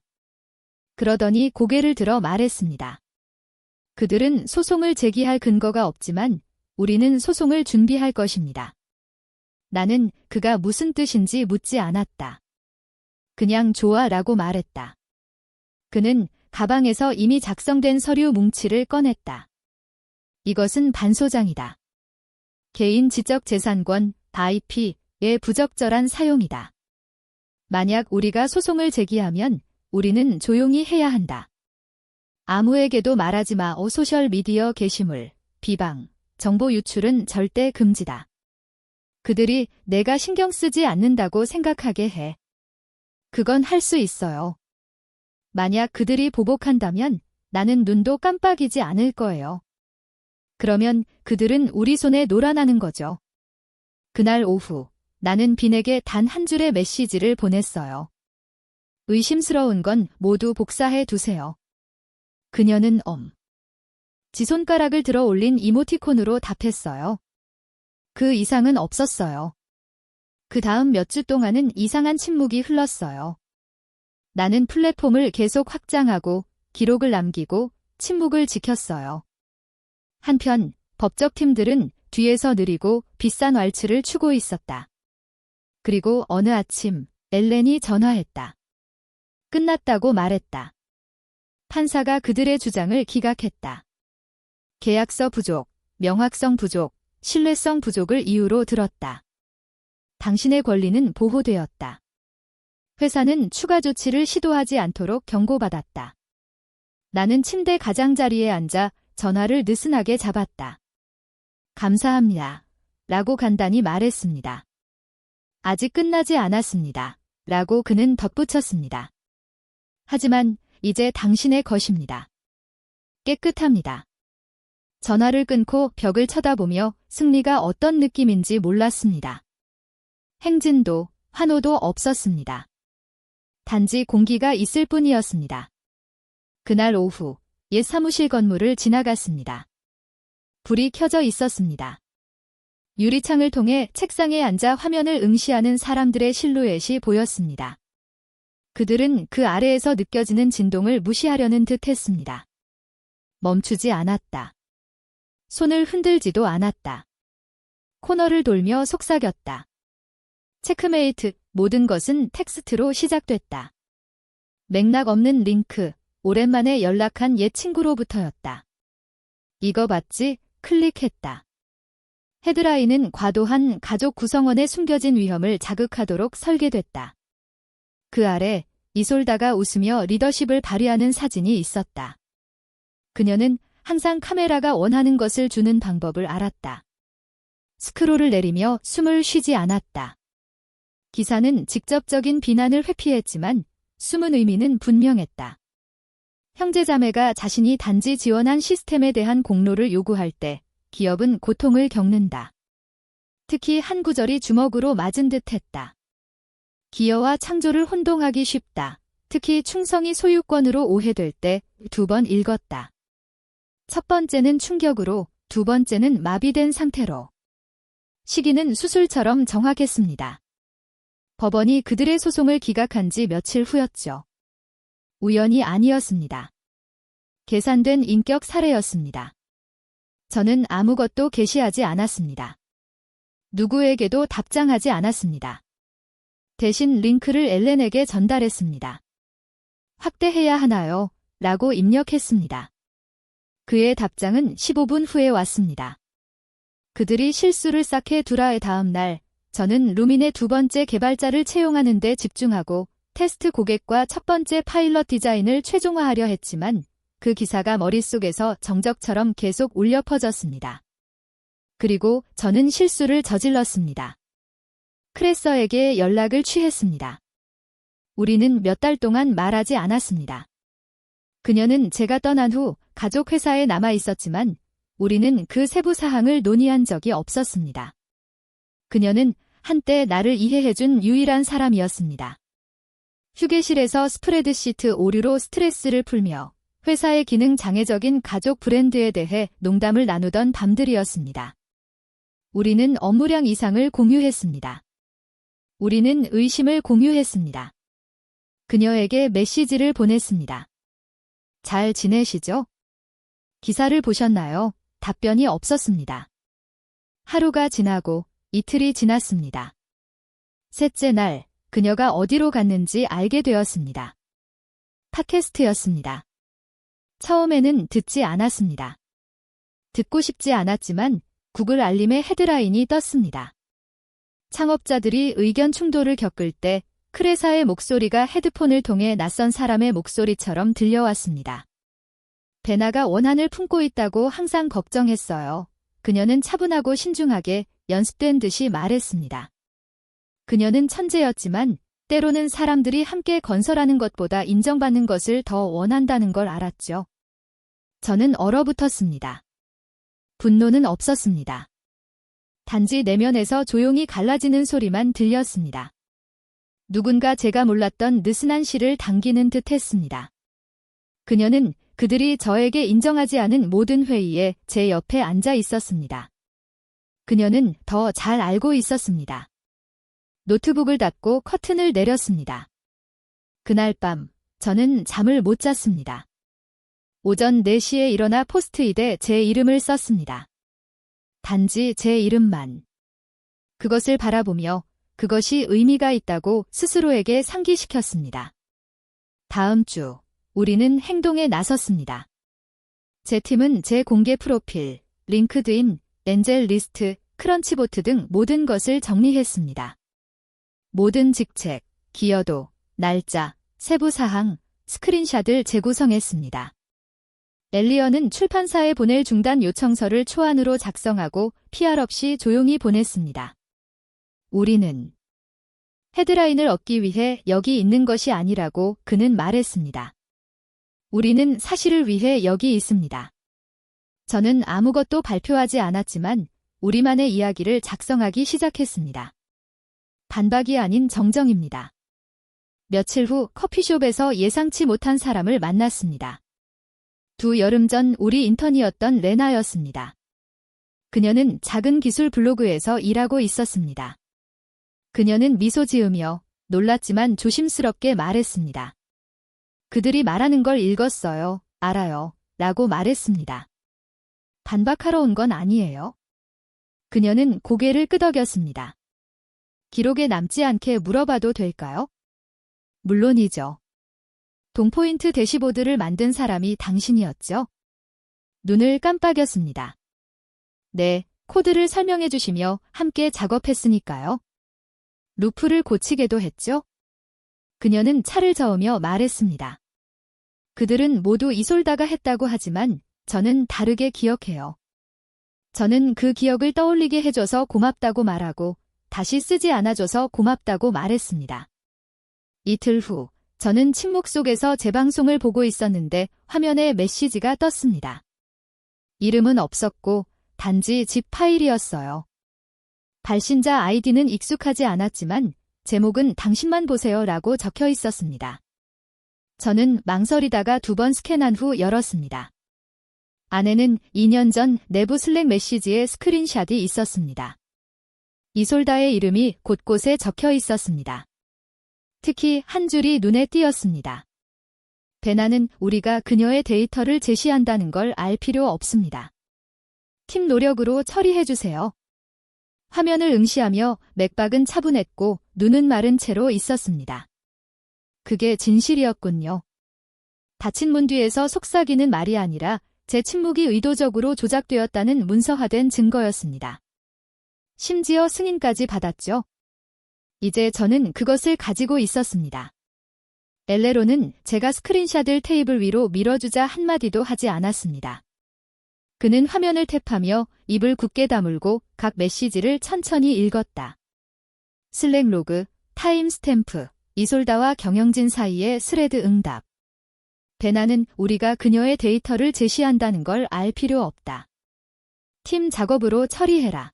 그러더니 고개를 들어 말했습니다. 그들은 소송을 제기할 근거가 없지만 우리는 소송을 준비할 것입니다. 나는 그가 무슨 뜻인지 묻지 않았다. 그냥 좋아 라고 말했다. 그는 가방에서 이미 작성된 서류 뭉치를 꺼냈다. 이것은 반소장이다. 개인 지적 재산권, IP의 부적절한 사용이다. 만약 우리가 소송을 제기하면 우리는 조용히 해야 한다. 아무에게도 말하지 마. 소셜미디어 게시물, 비방, 정보 유출은 절대 금지다. 그들이 내가 신경 쓰지 않는다고 생각하게 해. 그건 할 수 있어요. 만약 그들이 보복한다면 나는 눈도 깜빡이지 않을 거예요. 그러면 그들은 우리 손에 놀아나는 거죠. 그날 오후, 나는 빈에게 단 한 줄의 메시지를 보냈어요. 의심스러운 건 모두 복사해 두세요. 그녀는 지손가락을 들어 올린 이모티콘으로 답했어요. 그 이상은 없었어요. 그 다음 몇 주 동안은 이상한 침묵이 흘렀어요. 나는 플랫폼을 계속 확장하고 기록을 남기고 침묵을 지켰어요. 한편 법적팀들은 뒤에서 느리고 비싼 왈츠를 추고 있었다. 그리고 어느 아침 엘렌이 전화했다. 끝났다고 말했다. 판사가 그들의 주장을 기각했다. 계약서 부족, 명확성 부족, 신뢰성 부족을 이유로 들었다. 당신의 권리는 보호되었다. 회사는 추가 조치를 시도하지 않도록 경고받았다. 나는 침대 가장자리에 앉아 전화를 느슨하게 잡았다. 감사합니다. 라고 간단히 말했습니다. 아직 끝나지 않았습니다. 라고 그는 덧붙였습니다. 하지만 이제 당신의 것입니다. 깨끗합니다. 전화를 끊고 벽을 쳐다보며 승리가 어떤 느낌인지 몰랐습니다. 행진도, 환호도 없었습니다. 단지 공기가 있을 뿐이었습니다. 그날 오후, 옛 사무실 건물을 지나갔습니다. 불이 켜져 있었습니다. 유리창을 통해 책상에 앉아 화면을 응시하는 사람들의 실루엣이 보였습니다. 그들은 그 아래에서 느껴지는 진동을 무시하려는 듯 했습니다. 멈추지 않았다. 손을 흔들지도 않았다. 코너를 돌며 속삭였다. 체크메이트, 모든 것은 텍스트로 시작됐다. 맥락 없는 링크, 오랜만에 연락한 옛 친구로부터였다. 이거 봤지? 클릭했다. 헤드라인은 과도한 가족 구성원의 숨겨진 위험을 자극하도록 설계됐다. 그 아래 이솔다가 웃으며 리더십을 발휘하는 사진이 있었다. 그녀는 항상 카메라가 원하는 것을 주는 방법을 알았다. 스크롤을 내리며 숨을 쉬지 않았다. 기사는 직접적인 비난을 회피했지만 숨은 의미는 분명했다. 형제자매가 자신이 단지 지원한 시스템에 대한 공로를 요구할 때 기업은 고통을 겪는다. 특히 한 구절이 주먹으로 맞은 듯 했다. 기여와 창조를 혼동하기 쉽다. 특히 충성이 소유권으로 오해될 때 2번 읽었다. 첫 번째는 충격으로, 두 번째는 마비된 상태로. 시기는 수술처럼 정확했습니다. 법원이 그들의 소송을 기각한 지 며칠 후였죠. 우연이 아니었습니다. 계산된 인격 살해였습니다. 저는 아무것도 게시하지 않았습니다. 누구에게도 답장하지 않았습니다. 대신 링크를 엘렌에게 전달했습니다. 확대해야 하나요? 라고 입력했습니다. 그의 답장은 15분 후에 왔습니다. 그들이 실수를 쌓게 두라의 다음 날, 저는 루민의 두 번째 개발자를 채용하는 데 집중하고 테스트 고객과 첫 번째 파일럿 디자인을 최종화하려 했지만 그 기사가 머릿속에서 정적처럼 계속 울려 퍼졌습니다. 그리고 저는 실수를 저질렀습니다. 크레서에게 연락을 취했습니다. 우리는 몇 달 동안 말하지 않았습니다. 그녀는 제가 떠난 후 가족 회사에 남아 있었지만 우리는 그 세부 사항을 논의한 적이 없었습니다. 그녀는 한때 나를 이해해준 유일한 사람이었습니다. 휴게실에서 스프레드시트 오류로 스트레스를 풀며 회사의 기능 장애적인 가족 브랜드에 대해 농담을 나누던 밤들이었습니다. 우리는 업무량 이상을 공유했습니다. 우리는 의심을 공유했습니다. 그녀에게 메시지를 보냈습니다. 잘 지내시죠? 기사를 보셨나요? 답변이 없었습니다. 하루가 지나고 이틀이 지났습니다. 셋째 날, 그녀가 어디로 갔는지 알게 되었습니다. 팟캐스트였습니다. 처음에는 듣지 않았습니다. 듣고 싶지 않았지만 구글 알림의 헤드라인이 떴습니다. 창업자들이 의견 충돌을 겪을 때 크레사의 목소리가 헤드폰을 통해 낯선 사람의 목소리처럼 들려왔습니다. 베나가 원한을 품고 있다고 항상 걱정했어요. 그녀는 차분하고 신중하게 연습된 듯이 말했습니다. 그녀는 천재였지만 때로는 사람들이 함께 건설하는 것보다 인정받는 것을 더 원한다는 걸 알았죠. 저는 얼어붙었습니다. 분노는 없었습니다. 단지 내면에서 조용히 갈라지는 소리만 들렸습니다. 누군가 제가 몰랐던 느슨한 시를 당기는 듯 했습니다. 그녀는 그들이 저에게 인정하지 않은 모든 회의에 제 옆에 앉아 있었습니다. 그녀는 더 잘 알고 있었습니다. 노트북을 닫고 커튼을 내렸습니다. 그날 밤, 저는 잠을 못 잤습니다. 오전 4시에 일어나 포스트잇에 제 이름을 썼습니다. 단지 제 이름만. 그것을 바라보며 그것이 의미가 있다고 스스로에게 상기시켰습니다. 다음 주, 우리는 행동에 나섰습니다. 제 팀은 제 공개 프로필, 링크드인, 엔젤 리스트, 크런치보트 등 모든 것을 정리했습니다. 모든 직책, 기여도, 날짜, 세부 사항, 스크린샷을 재구성했습니다. 엘리언은 출판사에 보낼 중단 요청서를 초안으로 작성하고 PR 없이 조용히 보냈습니다. 우리는 헤드라인을 얻기 위해 여기 있는 것이 아니라고 그는 말했습니다. 우리는 사실을 위해 여기 있습니다. 저는 아무것도 발표하지 않았지만 우리만의 이야기를 작성하기 시작했습니다. 반박이 아닌 정정입니다. 며칠 후 커피숍에서 예상치 못한 사람을 만났습니다. 2여름 전 우리 인턴이었던 레나였습니다. 그녀는 작은 기술 블로그에서 일하고 있었습니다. 그녀는 미소 지으며 놀랐지만 조심스럽게 말했습니다. 그들이 말하는 걸 읽었어요. 알아요. 라고 말했습니다. 반박하러 온 건 아니에요. 그녀는 고개를 끄덕였습니다. 기록에 남지 않게 물어봐도 될까요? 물론이죠. 동포인트 대시보드를 만든 사람이 당신이었죠? 눈을 깜빡였습니다. 네, 코드를 설명해 주시며 함께 작업했으니까요. 루프를 고치게도 했죠? 그녀는 차를 저으며 말했습니다. 그들은 모두 이솔다가 했다고 하지만 저는 다르게 기억해요. 저는 그 기억을 떠올리게 해줘서 고맙다고 말하고 다시 쓰지 않아줘서 고맙다고 말했습니다. 이틀 후 저는 침묵 속에서 재방송을 보고 있었는데 화면에 메시지가 떴습니다. 이름은 없었고 단지 집 파일이었어요. 발신자 아이디는 익숙하지 않았지만 제목은 당신만 보세요 라고 적혀 있었습니다. 저는 망설이다가 2번 스캔한 후 열었습니다. 안에는 2년 전 내부 슬랙 메시지의 스크린샷이 있었습니다. 이솔다의 이름이 곳곳에 적혀 있었습니다. 특히 한 줄이 눈에 띄었습니다. 베나는 우리가 그녀의 데이터를 제시한다는 걸 알 필요 없습니다. 팀 노력으로 처리해주세요. 화면을 응시하며 맥박은 차분했고 눈은 마른 채로 있었습니다. 그게 진실이었군요. 닫힌 문 뒤에서 속삭이는 말이 아니라 제 침묵이 의도적으로 조작되었다는 문서화된 증거였습니다. 심지어 승인까지 받았죠. 이제 저는 그것을 가지고 있었습니다. 엘레로는 제가 스크린샷을 테이블 위로 밀어주자 한마디도 하지 않았습니다. 그는 화면을 탭하며 입을 굳게 다물고 각 메시지를 천천히 읽었다. 슬랙 로그, 타임 스탬프, 이솔다와 경영진 사이의 스레드 응답. 베나는 우리가 그녀의 데이터를 제시한다는 걸 알 필요 없다. 팀 작업으로 처리해라.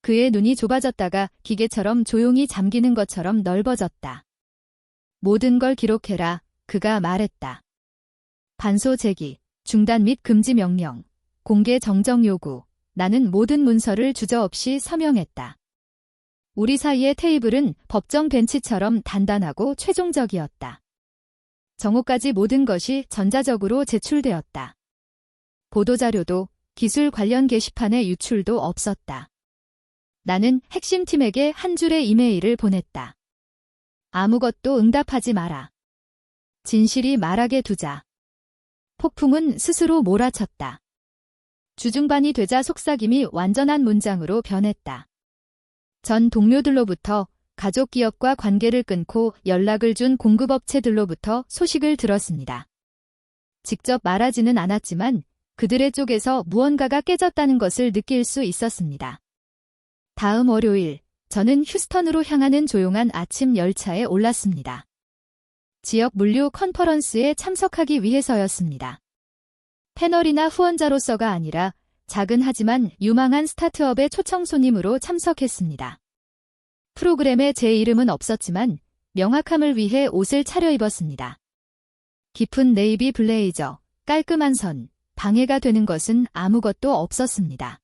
그의 눈이 좁아졌다가 기계처럼 조용히 잠기는 것처럼 넓어졌다. 모든 걸 기록해라. 그가 말했다. 반소 제기, 중단 및 금지 명령, 공개 정정 요구. 나는 모든 문서를 주저없이 서명했다. 우리 사이의 테이블은 법정 벤치처럼 단단하고 최종적이었다. 정오까지 모든 것이 전자적으로 제출되었다. 보도자료도 기술 관련 게시판의 유출도 없었다. 나는 핵심 팀에게 한 줄의 이메일을 보냈다. 아무것도 응답하지 마라. 진실이 말하게 두자. 폭풍은 스스로 몰아쳤다. 주중반이 되자 속삭임이 완전한 문장으로 변했다. 전 동료들로부터 가족 기업과 관계를 끊고 연락을 준 공급업체들로부터 소식을 들었습니다. 직접 말하지는 않았지만 그들의 쪽에서 무언가가 깨졌다는 것을 느낄 수 있었습니다. 다음 월요일, 저는 휴스턴으로 향하는 조용한 아침 열차에 올랐습니다. 지역 물류 컨퍼런스에 참석하기 위해서였습니다. 패널이나 후원자로서가 아니라 작은 하지만 유망한 스타트업의 초청 손님으로 참석했습니다. 프로그램에 제 이름은 없었지만 명확함을 위해 옷을 차려입었습니다. 깊은 네이비 블레이저, 깔끔한 선, 방해가 되는 것은 아무것도 없었습니다.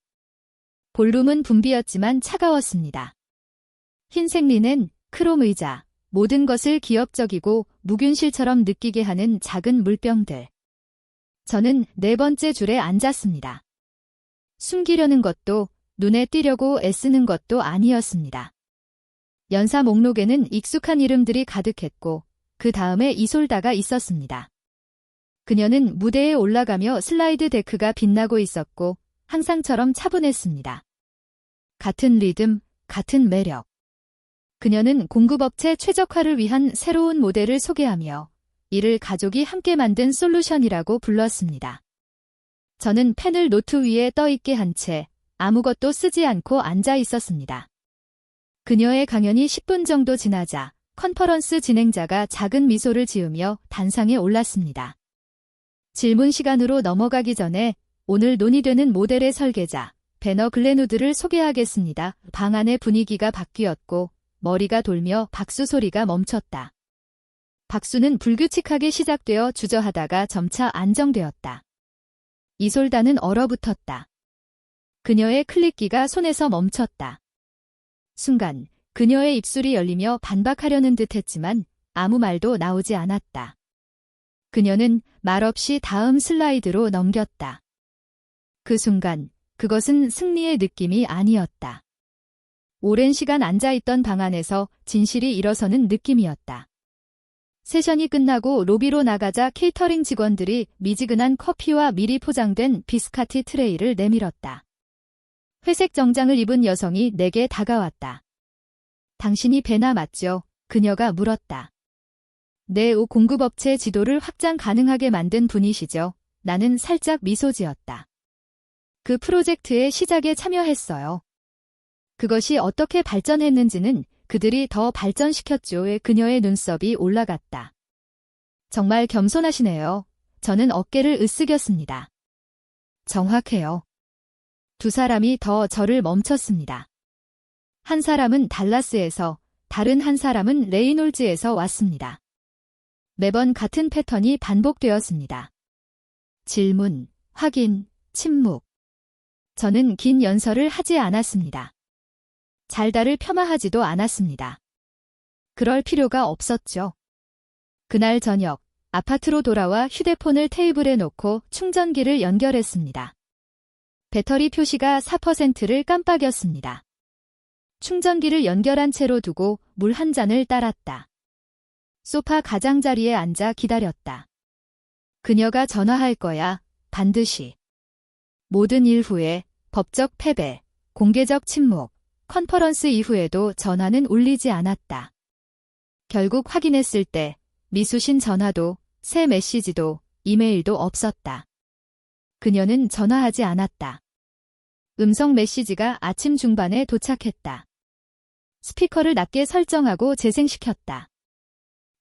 볼룸은 붐비었지만 차가웠습니다. 흰색 리넨, 크롬 의자, 모든 것을 기업적이고 무균실처럼 느끼게 하는 작은 물병들. 저는 4번째 줄에 앉았습니다. 숨기려는 것도 눈에 띄려고 애쓰는 것도 아니었습니다. 연사 목록에는 익숙한 이름들이 가득했고 그 다음에 이솔다가 있었습니다. 그녀는 무대에 올라가며 슬라이드 데크가 빛나고 있었고 항상처럼 차분했습니다. 같은 리듬, 같은 매력. 그녀는 공급업체 최적화를 위한 새로운 모델을 소개하며 이를 가족이 함께 만든 솔루션이라고 불렀습니다. 저는 펜을 노트 위에 떠있게 한 채 아무것도 쓰지 않고 앉아 있었습니다. 그녀의 강연이 10분 정도 지나자 컨퍼런스 진행자가 작은 미소를 지으며 단상에 올랐습니다. 질문 시간으로 넘어가기 전에 오늘 논의되는 모델의 설계자 베너 글렌우드를 소개하겠습니다. 방 안의 분위기가 바뀌었고 머리가 돌며 박수 소리가 멈췄다. 박수는 불규칙하게 시작되어 주저하다가 점차 안정되었다. 이솔다는 얼어붙었다. 그녀의 클릭기가 손에서 멈췄다. 순간 그녀의 입술이 열리며 반박하려는 듯 했지만 아무 말도 나오지 않았다. 그녀는 말없이 다음 슬라이드로 넘겼다. 그 순간 그것은 승리의 느낌이 아니었다. 오랜 시간 앉아있던 방 안에서 진실이 일어서는 느낌이었다. 세션이 끝나고 로비로 나가자 케이터링 직원들이 미지근한 커피와 미리 포장된 비스카티 트레이를 내밀었다. 회색 정장을 입은 여성이 내게 다가왔다. 당신이 베나 맞죠? 그녀가 물었다. 네, 공급업체 지도를 확장 가능하게 만든 분이시죠? 나는 살짝 미소 지었다. 그 프로젝트의 시작에 참여했어요. 그것이 어떻게 발전했는지는 그들이 더 발전시켰죠. 그녀의 눈썹이 올라갔다. 정말 겸손하시네요. 저는 어깨를 으쓱였습니다. 정확해요. 두 사람이 더 저를 멈췄습니다. 한 사람은 달라스에서, 다른 한 사람은 레이놀즈에서 왔습니다. 매번 같은 패턴이 반복되었습니다. 질문, 확인, 침묵. 저는 긴 연설을 하지 않았습니다. 잘다를 폄하하지도 않았습니다. 그럴 필요가 없었죠. 그날 저녁, 아파트로 돌아와 휴대폰을 테이블에 놓고 충전기를 연결했습니다. 배터리 표시가 4%를 깜빡였습니다. 충전기를 연결한 채로 두고 물 한 잔을 따랐다. 소파 가장자리에 앉아 기다렸다. 그녀가 전화할 거야, 반드시. 모든 일 후에 법적 패배, 공개적 침묵, 컨퍼런스 이후에도 전화는 울리지 않았다. 결국 확인했을 때 미수신 전화도, 새 메시지도, 이메일도 없었다. 그녀는 전화하지 않았다. 음성 메시지가 아침 중반에 도착했다. 스피커를 낮게 설정하고 재생시켰다.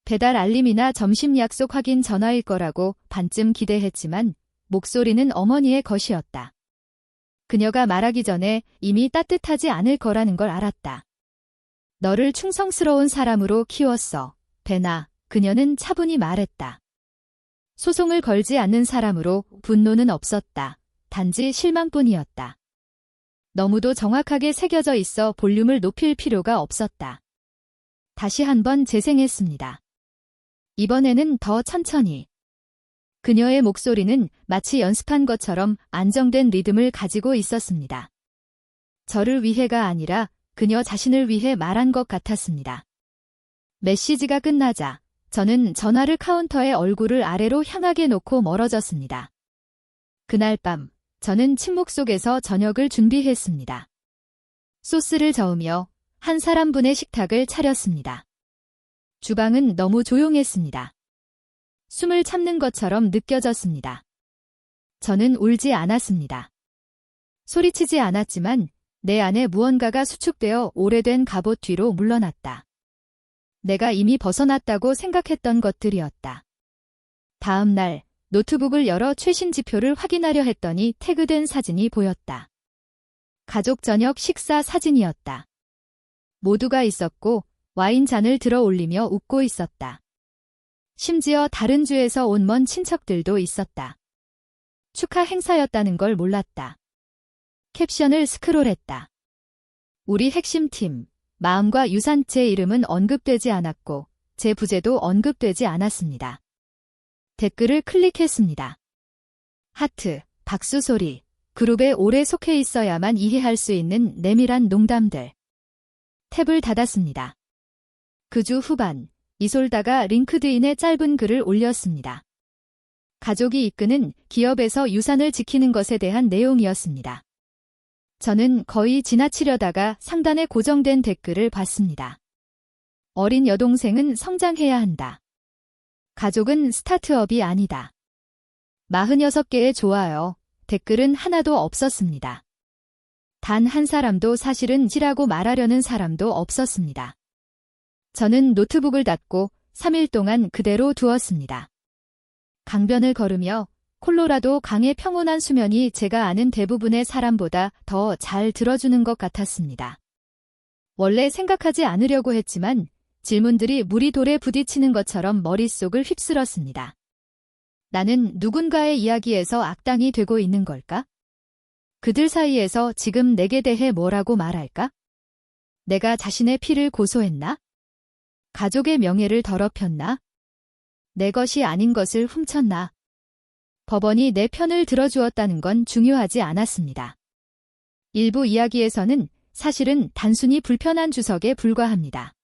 배달 알림이나 점심 약속 확인 전화일 거라고 반쯤 기대했지만 목소리는 어머니의 것이었다. 그녀가 말하기 전에 이미 따뜻하지 않을 거라는 걸 알았다. 너를 충성스러운 사람으로 키웠어, 베나. 그녀는 차분히 말했다. 소송을 걸지 않는 사람으로 분노는 없었다. 단지 실망뿐이었다. 너무도 정확하게 새겨져 있어 볼륨을 높일 필요가 없었다. 다시 한번 재생했습니다. 이번에는 더 천천히. 그녀의 목소리는 마치 연습한 것처럼 안정된 리듬을 가지고 있었습니다. 저를 위해가 아니라 그녀 자신을 위해 말한 것 같았습니다. 메시지가 끝나자 저는 전화를 카운터에 얼굴을 아래로 향하게 놓고 멀어졌습니다. 그날 밤 저는 침묵 속에서 저녁을 준비했습니다. 소스를 저으며 한 사람분의 식탁을 차렸습니다. 주방은 너무 조용했습니다. 숨을 참는 것처럼 느껴졌습니다. 저는 울지 않았습니다. 소리치지 않았지만 내 안에 무언가가 수축되어 오래된 갑옷 뒤로 물러났다. 내가 이미 벗어났다고 생각했던 것들이었다. 다음 날 노트북을 열어 최신 지표를 확인하려 했더니 태그된 사진이 보였다. 가족 저녁 식사 사진이었다. 모두가 있었고 와인잔을 들어 올리며 웃고 있었다. 심지어 다른 주에서 온 먼 친척들도 있었다. 축하 행사였다는 걸 몰랐다. 캡션을 스크롤했다. 우리 핵심팀, 마음과 유산. 제 이름은 언급되지 않았고 제 부재도 언급되지 않았습니다. 댓글을 클릭했습니다. 하트, 박수 소리, 그룹에 오래 속해 있어야만 이해할 수 있는 내밀한 농담들. 탭을 닫았습니다. 그 주 후반, 이솔다가 링크드인에 짧은 글을 올렸습니다. 가족이 이끄는 기업에서 유산을 지키는 것에 대한 내용이었습니다. 저는 거의 지나치려다가 상단에 고정된 댓글을 봤습니다. 어린 여동생은 성장해야 한다. 가족은 스타트업이 아니다. 46개의 좋아요, 댓글은 하나도 없었습니다. 단 한 사람도 사실은 지라고 말하려는 사람도 없었습니다. 저는 노트북을 닫고 3일 동안 그대로 두었습니다. 강변을 걸으며 콜로라도 강의 평온한 수면이 제가 아는 대부분의 사람보다 더 잘 들어주는 것 같았습니다. 원래 생각하지 않으려고 했지만 질문들이 물이 돌에 부딪히는 것처럼 머릿속을 휩쓸었습니다. 나는 누군가의 이야기에서 악당이 되고 있는 걸까? 그들 사이에서 지금 내게 대해 뭐라고 말할까? 내가 자신의 피를 고소했나? 가족의 명예를 더럽혔나? 내 것이 아닌 것을 훔쳤나? 법원이 내 편을 들어주었다는 건 중요하지 않았습니다. 일부 이야기에서는 사실은 단순히 불편한 주석에 불과합니다.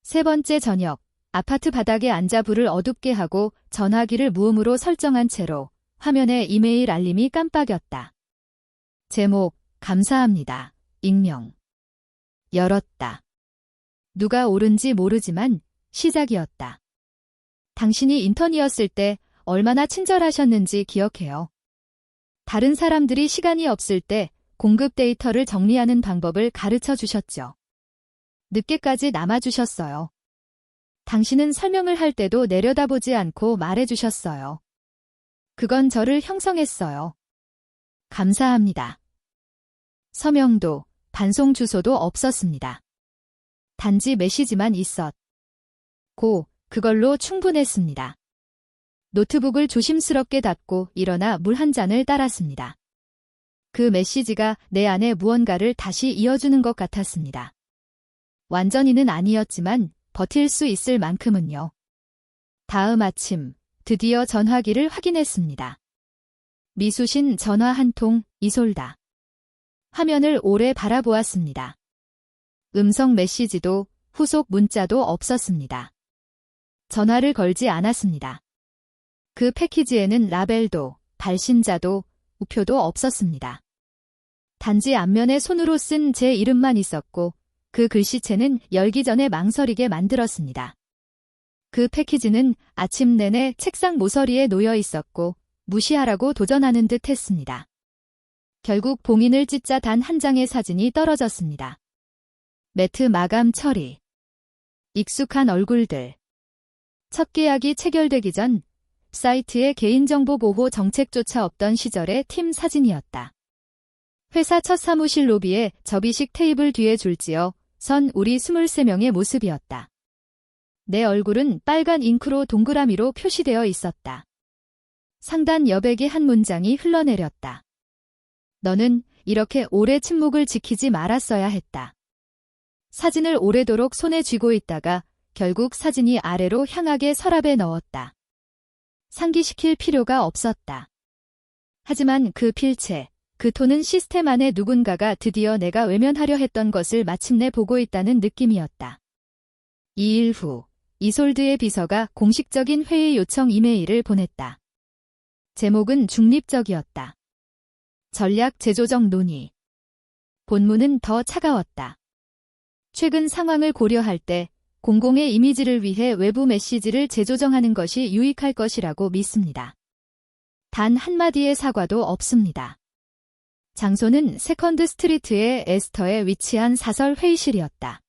세 번째 저녁, 아파트 바닥에 앉아 불을 어둡게 하고 전화기를 무음으로 설정한 채로 화면에 이메일 알림이 깜빡였다. 제목, 감사합니다. 익명. 열었다. 누가 옳은지 모르지만 시작이었다. 당신이 인턴이었을 때 얼마나 친절하셨는지 기억해요. 다른 사람들이 시간이 없을 때 공급 데이터를 정리하는 방법을 가르쳐 주셨죠. 늦게까지 남아주셨어요. 당신은 설명을 할 때도 내려다보지 않고 말해주셨어요. 그건 저를 형성했어요. 감사합니다. 서명도, 반송 주소도 없었습니다. 단지 메시지만 있었고, 그걸로 충분했습니다. 노트북을 조심스럽게 닫고 일어나 물 한 잔을 따랐습니다. 그 메시지가 내 안에 무언가를 다시 이어주는 것 같았습니다. 완전히는 아니었지만 버틸 수 있을 만큼은요. 다음 아침, 드디어 전화기를 확인했습니다. 미수신 전화 한 통, 이솔다. 화면을 오래 바라보았습니다. 음성 메시지도 후속 문자도 없었습니다. 전화를 걸지 않았습니다. 그 패키지에는 라벨도, 발신자도, 우표도 없었습니다. 단지 앞면에 손으로 쓴 제 이름만 있었고 그 글씨체는 열기 전에 망설이게 만들었습니다. 그 패키지는 아침 내내 책상 모서리에 놓여 있었고 무시하라고 도전하는 듯 했습니다. 결국 봉인을 찢자 단 한 장의 사진이 떨어졌습니다. 매트 마감 처리. 익숙한 얼굴들. 첫 계약이 체결되기 전 사이트에 개인정보 보호 정책조차 없던 시절의 팀 사진이었다. 회사 첫 사무실 로비에 접이식 테이블 뒤에 줄지어 선 우리 23명의 모습이었다. 내 얼굴은 빨간 잉크로 동그라미로 표시되어 있었다. 상단 여백의 한 문장이 흘러내렸다. 너는 이렇게 오래 침묵을 지키지 말았어야 했다. 사진을 오래도록 손에 쥐고 있다가 결국 사진이 아래로 향하게 서랍에 넣었다. 상기시킬 필요가 없었다. 하지만 그 필체, 그 톤은 시스템 안에 누군가가 드디어 내가 외면하려 했던 것을 마침내 보고 있다는 느낌이었다. 2일 후, 이솔드의 비서가 공식적인 회의 요청 이메일을 보냈다. 제목은 중립적이었다. 전략 재조정 논의. 본문은 더 차가웠다. 최근 상황을 고려할 때 공공의 이미지를 위해 외부 메시지를 재조정하는 것이 유익할 것이라고 믿습니다. 단 한마디의 사과도 없습니다. 장소는 세컨드 스트리트의 에스터에 위치한 사설 회의실이었다.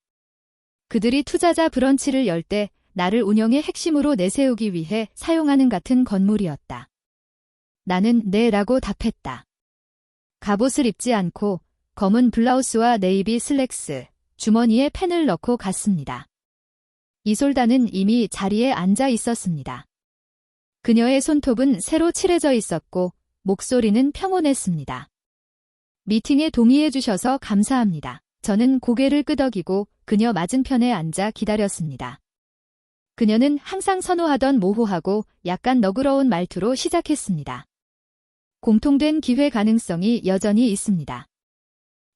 그들이 투자자 브런치를 열 때 나를 운영의 핵심으로 내세우기 위해 사용하는 같은 건물이었다. 나는 네라고 답했다. 갑옷을 입지 않고 검은 블라우스와 네이비 슬랙스, 주머니에 펜을 넣고 갔습니다. 이솔다는 이미 자리에 앉아 있었습니다. 그녀의 손톱은 새로 칠해져 있었고 목소리는 평온했습니다. 미팅에 동의해 주셔서 감사합니다. 저는 고개를 끄덕이고 그녀 맞은편에 앉아 기다렸습니다. 그녀는 항상 선호하던 모호하고 약간 너그러운 말투로 시작했습니다. 공통된 기회 가능성이 여전히 있습니다.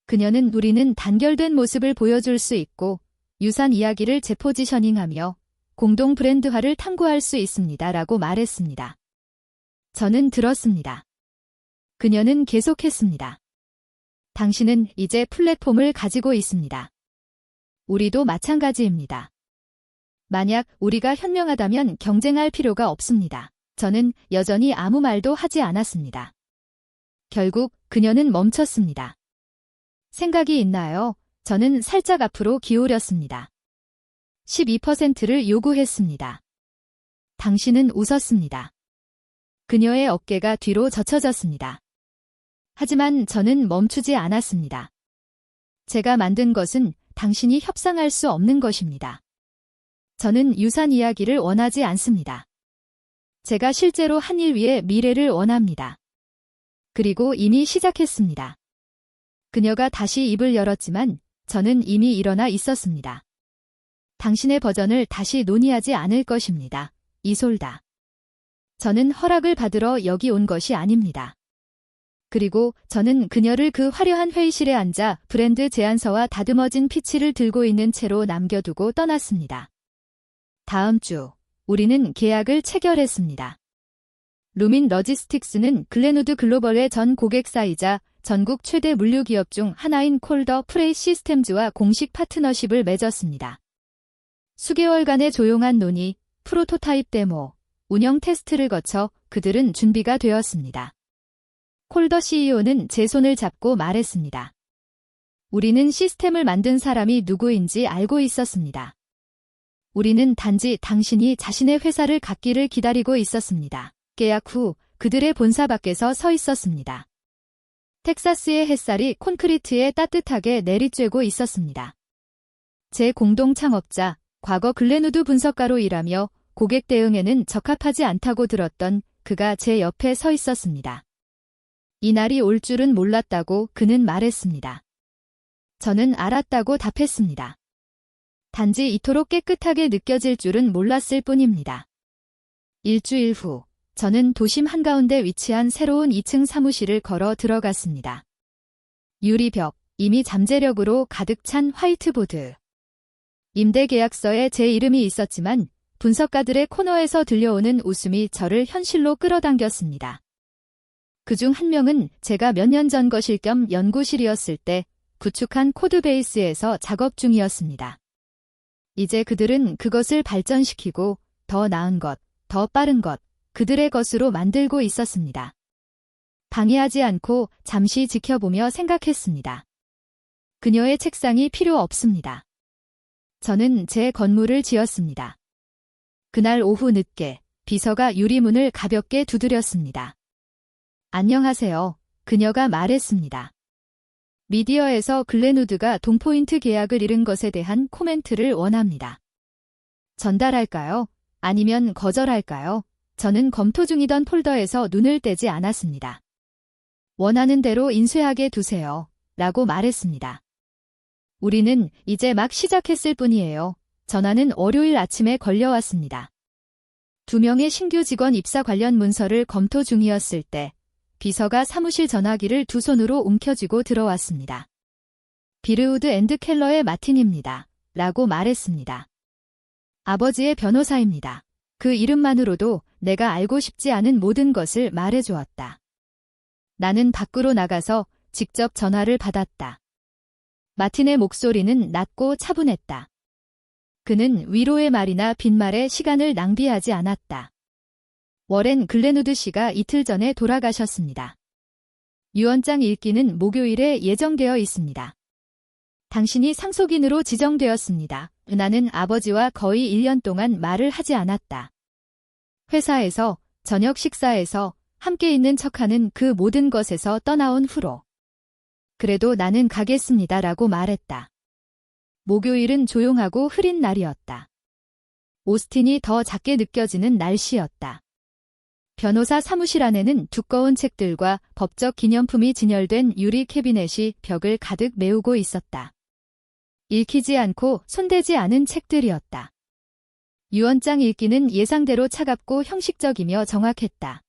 그녀는 우리는 단결된 모습을 보여줄 수 있고 유산 이야기를 재포지셔닝하며 공동 브랜드화를 탐구할 수 있습니다. 라고 말했습니다. 저는 들었습니다. 그녀는 계속했습니다. 당신은 이제 플랫폼을 가지고 있습니다. 우리도 마찬가지입니다. 만약 우리가 현명하다면 경쟁할 필요가 없습니다. 저는 여전히 아무 말도 하지 않았습니다. 결국 그녀는 멈췄습니다. 생각이 있나요? 저는 살짝 앞으로 기울였습니다. 12%를 요구했습니다. 당신은 웃었습니다. 그녀의 어깨가 뒤로 젖혀졌습니다. 하지만 저는 멈추지 않았습니다. 제가 만든 것은 당신이 협상할 수 없는 것입니다. 저는 유산 이야기를 원하지 않습니다. 제가 실제로 한 일 위에 미래를 원합니다. 그리고 이미 시작했습니다. 그녀가 다시 입을 열었지만 저는 이미 일어나 있었습니다. 당신의 버전을 다시 논의하지 않을 것입니다. 이솔다. 저는 허락을 받으러 여기 온 것이 아닙니다. 그리고 저는 그녀를 그 화려한 회의실에 앉아 브랜드 제안서와 다듬어진 피치를 들고 있는 채로 남겨두고 떠났습니다. 다음 주 우리는 계약을 체결했습니다. 루민 러지스틱스는 글렌우드 글로벌의 전 고객사이자 전국 최대 물류기업 중 하나인 콜더 프레이 시스템즈와 공식 파트너십을 맺었습니다. 수개월간의 조용한 논의, 프로토타입 데모, 운영 테스트를 거쳐 그들은 준비가 되었습니다. 콜더 CEO는 제 손을 잡고 말했습니다. 우리는 시스템을 만든 사람이 누구인지 알고 있었습니다. 우리는 단지 당신이 자신의 회사를 갖기를 기다리고 있었습니다. 계약 후 그들의 본사 밖에서 서 있었습니다. 텍사스의 햇살이 콘크리트에 따뜻하게 내리쬐고 있었습니다. 제 공동 창업자, 과거 글렌우드 분석가로 일하며 고객 대응에는 적합하지 않다고 들었던 그가 제 옆에 서 있었습니다. 이날이 올 줄은 몰랐다고 그는 말했습니다. 저는 알았다고 답했습니다. 단지 이토록 깨끗하게 느껴질 줄은 몰랐을 뿐입니다. 일주일 후, 저는 도심 한가운데 위치한 새로운 2층 사무실을 걸어 들어갔습니다. 유리벽, 이미 잠재력으로 가득 찬 화이트보드. 임대 계약서에 제 이름이 있었지만 분석가들의 코너에서 들려오는 웃음이 저를 현실로 끌어당겼습니다. 그중 한 명은 제가 몇 년 전 것일 겸 연구실이었을 때 구축한 코드베이스에서 작업 중이었습니다. 이제 그들은 그것을 발전시키고 더 나은 것, 더 빠른 것, 그들의 것으로 만들고 있었습니다. 방해하지 않고 잠시 지켜보며 생각했습니다. 그녀의 책상이 필요 없습니다. 저는 제 건물을 지었습니다. 그날 오후 늦게 비서가 유리문을 가볍게 두드렸습니다. 안녕하세요. 그녀가 말했습니다. 미디어에서 글렌우드가 동포인트 계약을 잃은 것에 대한 코멘트를 원합니다. 전달할까요? 아니면 거절할까요? 저는 검토 중이던 폴더에서 눈을 떼지 않았습니다. 원하는 대로 인쇄하게 두세요. 라고 말했습니다. 우리는 이제 막 시작했을 뿐이에요. 전화는 월요일 아침에 걸려왔습니다. 2명의 신규 직원 입사 관련 문서를 검토 중이었을 때 비서가 사무실 전화기를 두 손으로 움켜쥐고 들어왔습니다. 비르우드 앤드 켈러의 마틴입니다. 라고 말했습니다. 아버지의 변호사입니다. 그 이름만으로도 내가 알고 싶지 않은 모든 것을 말해주었다. 나는 밖으로 나가서 직접 전화를 받았다. 마틴의 목소리는 낮고 차분했다. 그는 위로의 말이나 빈말에 시간을 낭비하지 않았다. 워렌 글렌우드 씨가 이틀 전에 돌아가셨습니다. 유언장 읽기는 목요일에 예정되어 있습니다. 당신이 상속인으로 지정되었습니다. 나는 아버지와 거의 1년 동안 말을 하지 않았다. 회사에서, 저녁 식사에서, 함께 있는 척하는 그 모든 것에서 떠나온 후로. 그래도 나는 가겠습니다라고 말했다. 목요일은 조용하고 흐린 날이었다. 오스틴이 더 작게 느껴지는 날씨였다. 변호사 사무실 안에는 두꺼운 책들과 법적 기념품이 진열된 유리 캐비넷이 벽을 가득 메우고 있었다. 읽히지 않고 손대지 않은 책들이었다. 유언장 읽기는 예상대로 차갑고 형식적이며 정확했다.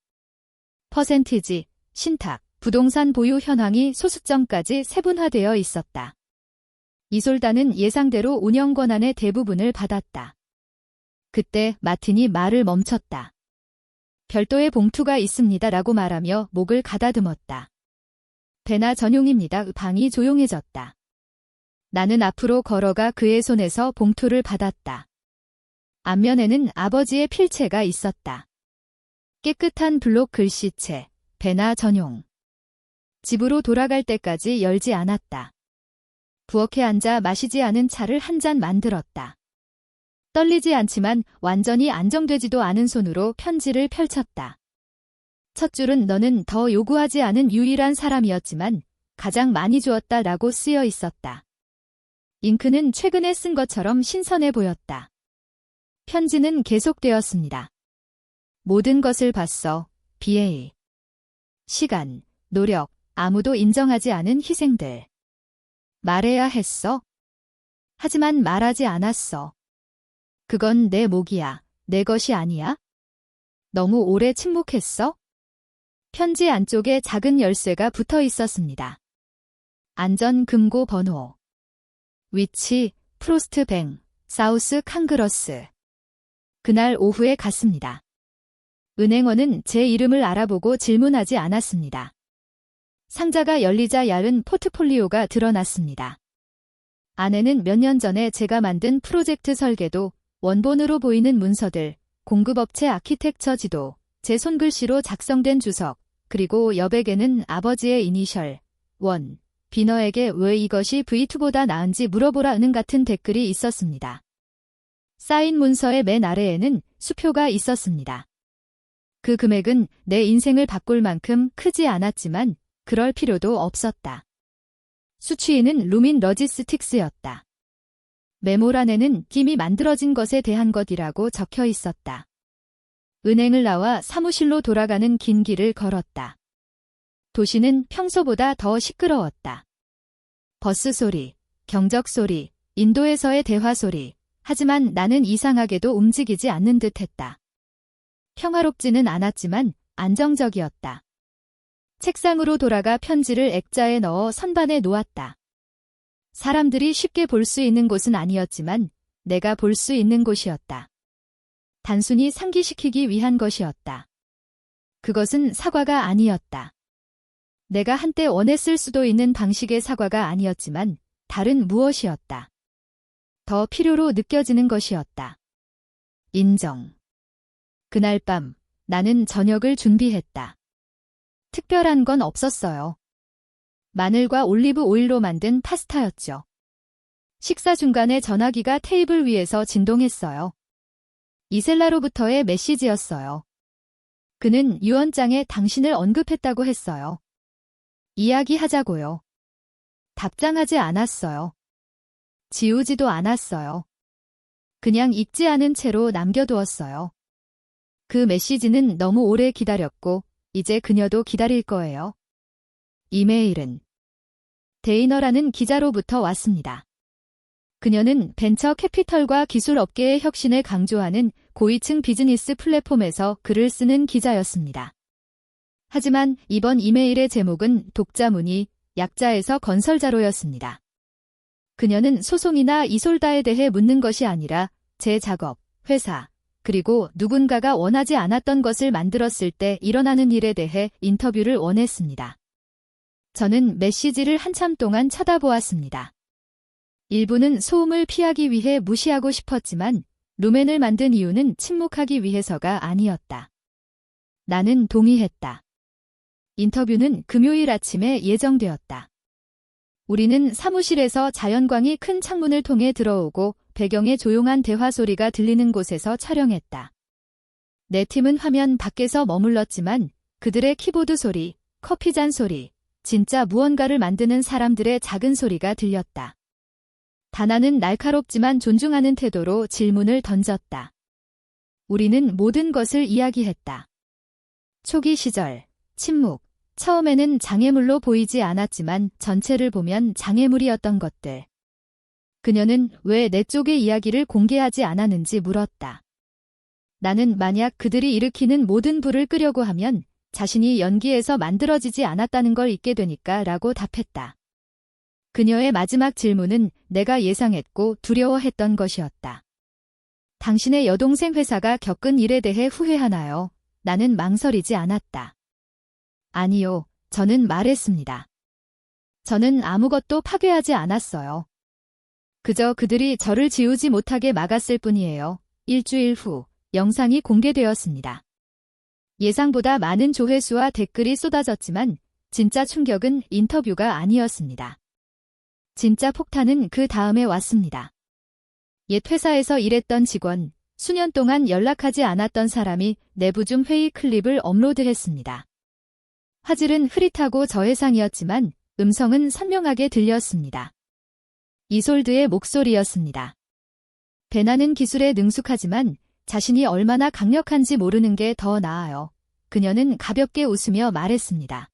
퍼센티지, 신탁, 부동산 보유 현황이 소수점까지 세분화되어 있었다. 이솔다는 예상대로 운영 권한의 대부분을 받았다. 그때 마틴이 말을 멈췄다. 별도의 봉투가 있습니다라고 말하며 목을 가다듬었다. 배나 전용입니다. 방이 조용해졌다. 나는 앞으로 걸어가 그의 손에서 봉투를 받았다. 앞면에는 아버지의 필체가 있었다. 깨끗한 블록 글씨체, 배나 전용. 집으로 돌아갈 때까지 열지 않았다. 부엌에 앉아 마시지 않은 차를 한 잔 만들었다. 떨리지 않지만 완전히 안정되지도 않은 손으로 편지를 펼쳤다. 첫 줄은 너는 더 요구하지 않은 유일한 사람이었지만 가장 많이 주었다라고 쓰여 있었다. 잉크는 최근에 쓴 것처럼 신선해 보였다. 편지는 계속되었습니다. 모든 것을 봤어. BA. 시간, 노력, 아무도 인정하지 않은 희생들. 말해야 했어. 하지만 말하지 않았어. 그건 내 몫이야. 내 것이 아니야? 너무 오래 침묵했어? 편지 안쪽에 작은 열쇠가 붙어 있었습니다. 안전 금고 번호. 위치, 프로스트뱅, 사우스 캉그러스. 그날 오후에 갔습니다. 은행원은 제 이름을 알아보고 질문하지 않았습니다. 상자가 열리자 얇은 포트폴리오가 드러났습니다. 안에는 몇 년 전에 제가 만든 프로젝트 설계도, 원본으로 보이는 문서들, 공급업체 아키텍처 지도, 제 손글씨로 작성된 주석, 그리고 여백에는 아버지의 이니셜, 원, 비너에게 왜 이것이 V2보다 나은지 물어보라는 같은 댓글이 있었습니다. 쌓인 문서의 맨 아래에는 수표가 있었습니다. 그 금액은 내 인생을 바꿀 만큼 크지 않았지만 그럴 필요도 없었다. 수취인은 루민 러지스틱스였다. 메모란에는 김이 만들어진 것에 대한 것이라고 적혀 있었다. 은행을 나와 사무실로 돌아가는 긴 길을 걸었다. 도시는 평소보다 더 시끄러웠다. 버스 소리, 경적 소리, 인도에서의 대화 소리, 하지만 나는 이상하게도 움직이지 않는 듯했다. 평화롭지는 않았지만 안정적이었다. 책상으로 돌아가 편지를 액자에 넣어 선반에 놓았다. 사람들이 쉽게 볼 수 있는 곳은 아니었지만 내가 볼 수 있는 곳이었다. 단순히 상기시키기 위한 것이었다. 그것은 사과가 아니었다. 내가 한때 원했을 수도 있는 방식의 사과가 아니었지만 다른 무엇이었다. 더 필요로 느껴지는 것이었다. 인정. 그날 밤 나는 저녁을 준비했다. 특별한 건 없었어요. 마늘과 올리브 오일로 만든 파스타였죠. 식사 중간에 전화기가 테이블 위에서 진동했어요. 이셀라로부터의 메시지였어요. 그는 유언장에 당신을 언급했다고 했어요. 이야기하자고요. 답장하지 않았어요. 지우지도 않았어요. 그냥 읽지 않은 채로 남겨두었어요. 그 메시지는 너무 오래 기다렸고 이제 그녀도 기다릴 거예요. 이메일은 데이너라는 기자로부터 왔습니다. 그녀는 벤처 캐피털과 기술 업계의 혁신을 강조하는 고위층 비즈니스 플랫폼에서 글을 쓰는 기자였습니다. 하지만 이번 이메일의 제목은 독자 문의, 약자에서 건설자로였습니다. 그녀는 소송이나 이솔다에 대해 묻는 것이 아니라 제 작업, 회사, 그리고 누군가가 원하지 않았던 것을 만들었을 때 일어나는 일에 대해 인터뷰를 원했습니다. 저는 메시지를 한참 동안 쳐다보았습니다. 일부는 소음을 피하기 위해 무시하고 싶었지만 루멘을 만든 이유는 침묵하기 위해서가 아니었다. 나는 동의했다. 인터뷰는 금요일 아침에 예정되었다. 우리는 사무실에서 자연광이 큰 창문을 통해 들어오고 배경에 조용한 대화 소리가 들리는 곳에서 촬영했다. 내 팀은 화면 밖에서 머물렀지만 그들의 키보드 소리, 커피잔 소리, 진짜 무언가를 만드는 사람들의 작은 소리가 들렸다. 다나는 날카롭지만 존중하는 태도로 질문을 던졌다. 우리는 모든 것을 이야기했다. 초기 시절, 침묵, 처음에는 장애물로 보이지 않았지만 전체를 보면 장애물이었던 것들. 그녀는 왜 내 쪽의 이야기를 공개하지 않았는지 물었다. 나는 만약 그들이 일으키는 모든 불을 끄려고 하면 자신이 연기에서 만들어지지 않았다는 걸 잊게 되니까 라고 답했다. 그녀의 마지막 질문은 내가 예상했고 두려워했던 것이었다. 당신의 여동생 회사가 겪은 일에 대해 후회하나요? 나는 망설이지 않았다. 아니요, 저는 말했습니다. 저는 아무것도 파괴하지 않았어요. 그저 그들이 저를 지우지 못하게 막았을 뿐이에요. 일주일 후, 영상이 공개되었습니다. 예상보다 많은 조회수와 댓글이 쏟아졌지만 진짜 충격은 인터뷰가 아니었습니다. 진짜 폭탄은 그 다음에 왔습니다. 옛 회사에서 일했던 직원, 수년 동안 연락하지 않았던 사람이 내부줌 회의 클립을 업로드했습니다. 화질은 흐릿하고 저해상이었지만 음성은 선명하게 들렸습니다. 이솔드의 목소리였습니다. 배나는 기술에 능숙하지만 자신이 얼마나 강력한지 모르는 게 더 나아요. 그녀는 가볍게 웃으며 말했습니다.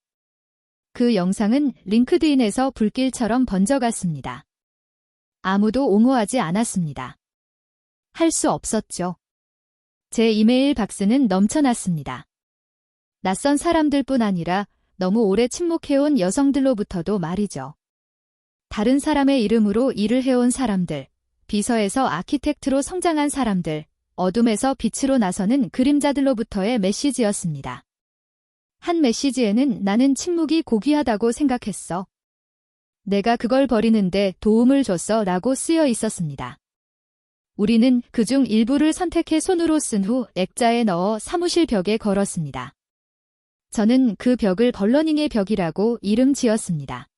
그 영상은 링크드인에서 불길처럼 번져갔습니다. 아무도 옹호하지 않았습니다. 할 수 없었죠. 제 이메일 박스는 넘쳐났습니다. 낯선 사람들뿐 아니라 너무 오래 침묵해온 여성들로부터도 말이죠. 다른 사람의 이름으로 일을 해온 사람들, 비서에서 아키텍트로 성장한 사람들, 어둠에서 빛으로 나서는 그림자들로부터의 메시지였습니다. 한 메시지에는 나는 침묵이 고귀하다고 생각했어. 내가 그걸 버리는데 도움을 줬어 라고 쓰여 있었습니다. 우리는 그중 일부를 선택해 손으로 쓴 후 액자에 넣어 사무실 벽에 걸었습니다. 저는 그 벽을 벌러닝의 벽이라고 이름 지었습니다.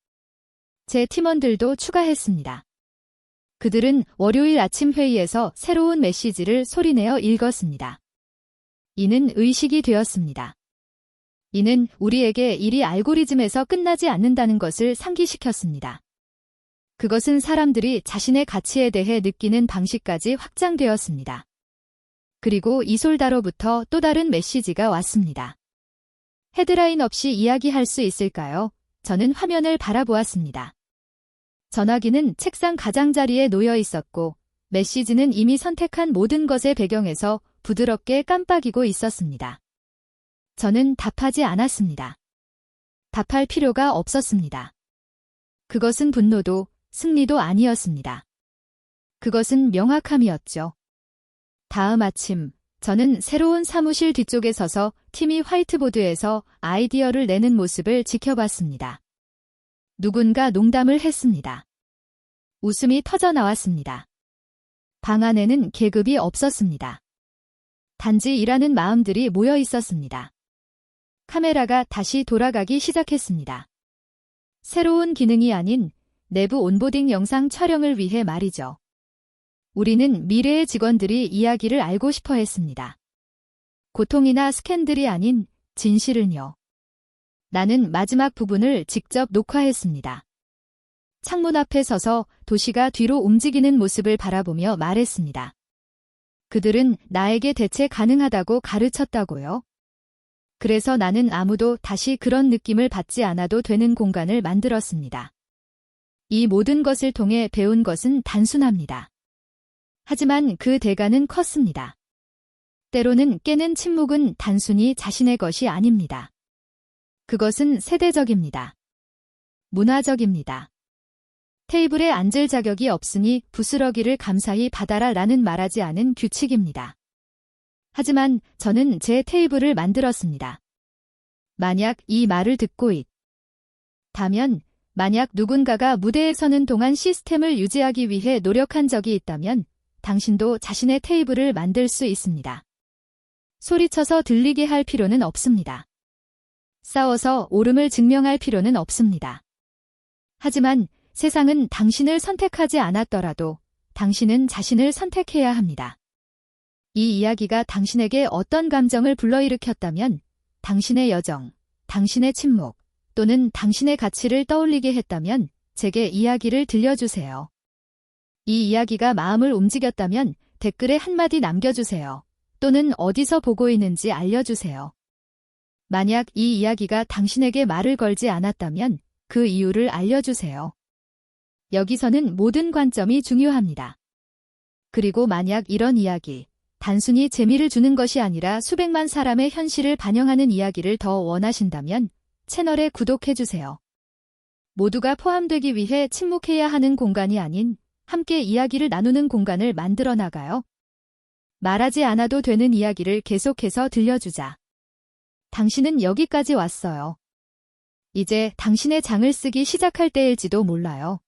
제 팀원들도 추가했습니다. 그들은 월요일 아침 회의에서 새로운 메시지를 소리내어 읽었습니다. 이는 의식이 되었습니다. 이는 우리에게 일이 알고리즘에서 끝나지 않는다는 것을 상기시켰습니다. 그것은 사람들이 자신의 가치에 대해 느끼는 방식까지 확장되었습니다. 그리고 이솔다로부터 또 다른 메시지가 왔습니다. 헤드라인 없이 이야기할 수 있을까요? 저는 화면을 바라보았습니다. 전화기는 책상 가장자리에 놓여 있었고 메시지는 이미 선택한 모든 것의 배경에서 부드럽게 깜빡이고 있었습니다. 저는 답하지 않았습니다. 답할 필요가 없었습니다. 그것은 분노도 승리도 아니었습니다. 그것은 명확함이었죠. 다음 아침 저는 새로운 사무실 뒤쪽에 서서 팀이 화이트보드에서 아이디어를 내는 모습을 지켜봤습니다. 누군가 농담을 했습니다. 웃음이 터져 나왔습니다. 방 안에는 계급이 없었습니다. 단지 일하는 마음들이 모여 있었습니다. 카메라가 다시 돌아가기 시작했습니다. 새로운 기능이 아닌 내부 온보딩 영상 촬영을 위해 말이죠. 우리는 미래의 직원들이 이야기를 알고 싶어 했습니다. 고통이나 스캔들이 아닌 진실을요. 나는 마지막 부분을 직접 녹화했습니다. 창문 앞에 서서 도시가 뒤로 움직이는 모습을 바라보며 말했습니다. 그들은 나에게 대체 가능하다고 가르쳤다고요? 그래서 나는 아무도 다시 그런 느낌을 받지 않아도 되는 공간을 만들었습니다. 이 모든 것을 통해 배운 것은 단순합니다. 하지만 그 대가는 컸습니다. 때로는 깨는 침묵은 단순히 자신의 것이 아닙니다. 그것은 세대적입니다. 문화적입니다. 테이블에 앉을 자격이 없으니 부스러기를 감사히 받아라 라는 말하지 않은 규칙입니다. 하지만 저는 제 테이블을 만들었습니다. 만약 이 말을 듣고 있다면, 만약 누군가가 무대에 서는 동안 시스템을 유지하기 위해 노력한 적이 있다면 당신도 자신의 테이블을 만들 수 있습니다. 소리쳐서 들리게 할 필요는 없습니다. 싸워서 옳음을 증명할 필요는 없습니다. 하지만 세상은 당신을 선택하지 않았더라도 당신은 자신을 선택해야 합니다. 이 이야기가 당신에게 어떤 감정을 불러일으켰다면, 당신의 여정, 당신의 침묵, 또는 당신의 가치를 떠올리게 했다면 제게 이야기를 들려주세요. 이 이야기가 마음을 움직였다면 댓글에 한마디 남겨주세요. 또는 어디서 보고 있는지 알려주세요. 만약 이 이야기가 당신에게 말을 걸지 않았다면 그 이유를 알려주세요. 여기서는 모든 관점이 중요합니다. 그리고 만약 이런 이야기, 단순히 재미를 주는 것이 아니라 수백만 사람의 현실을 반영하는 이야기를 더 원하신다면 채널에 구독해주세요. 모두가 포함되기 위해 침묵해야 하는 공간이 아닌 함께 이야기를 나누는 공간을 만들어 나가요. 말하지 않아도 되는 이야기를 계속해서 들려주자. 당신은 여기까지 왔어요. 이제 당신의 장을 쓰기 시작할 때일지도 몰라요.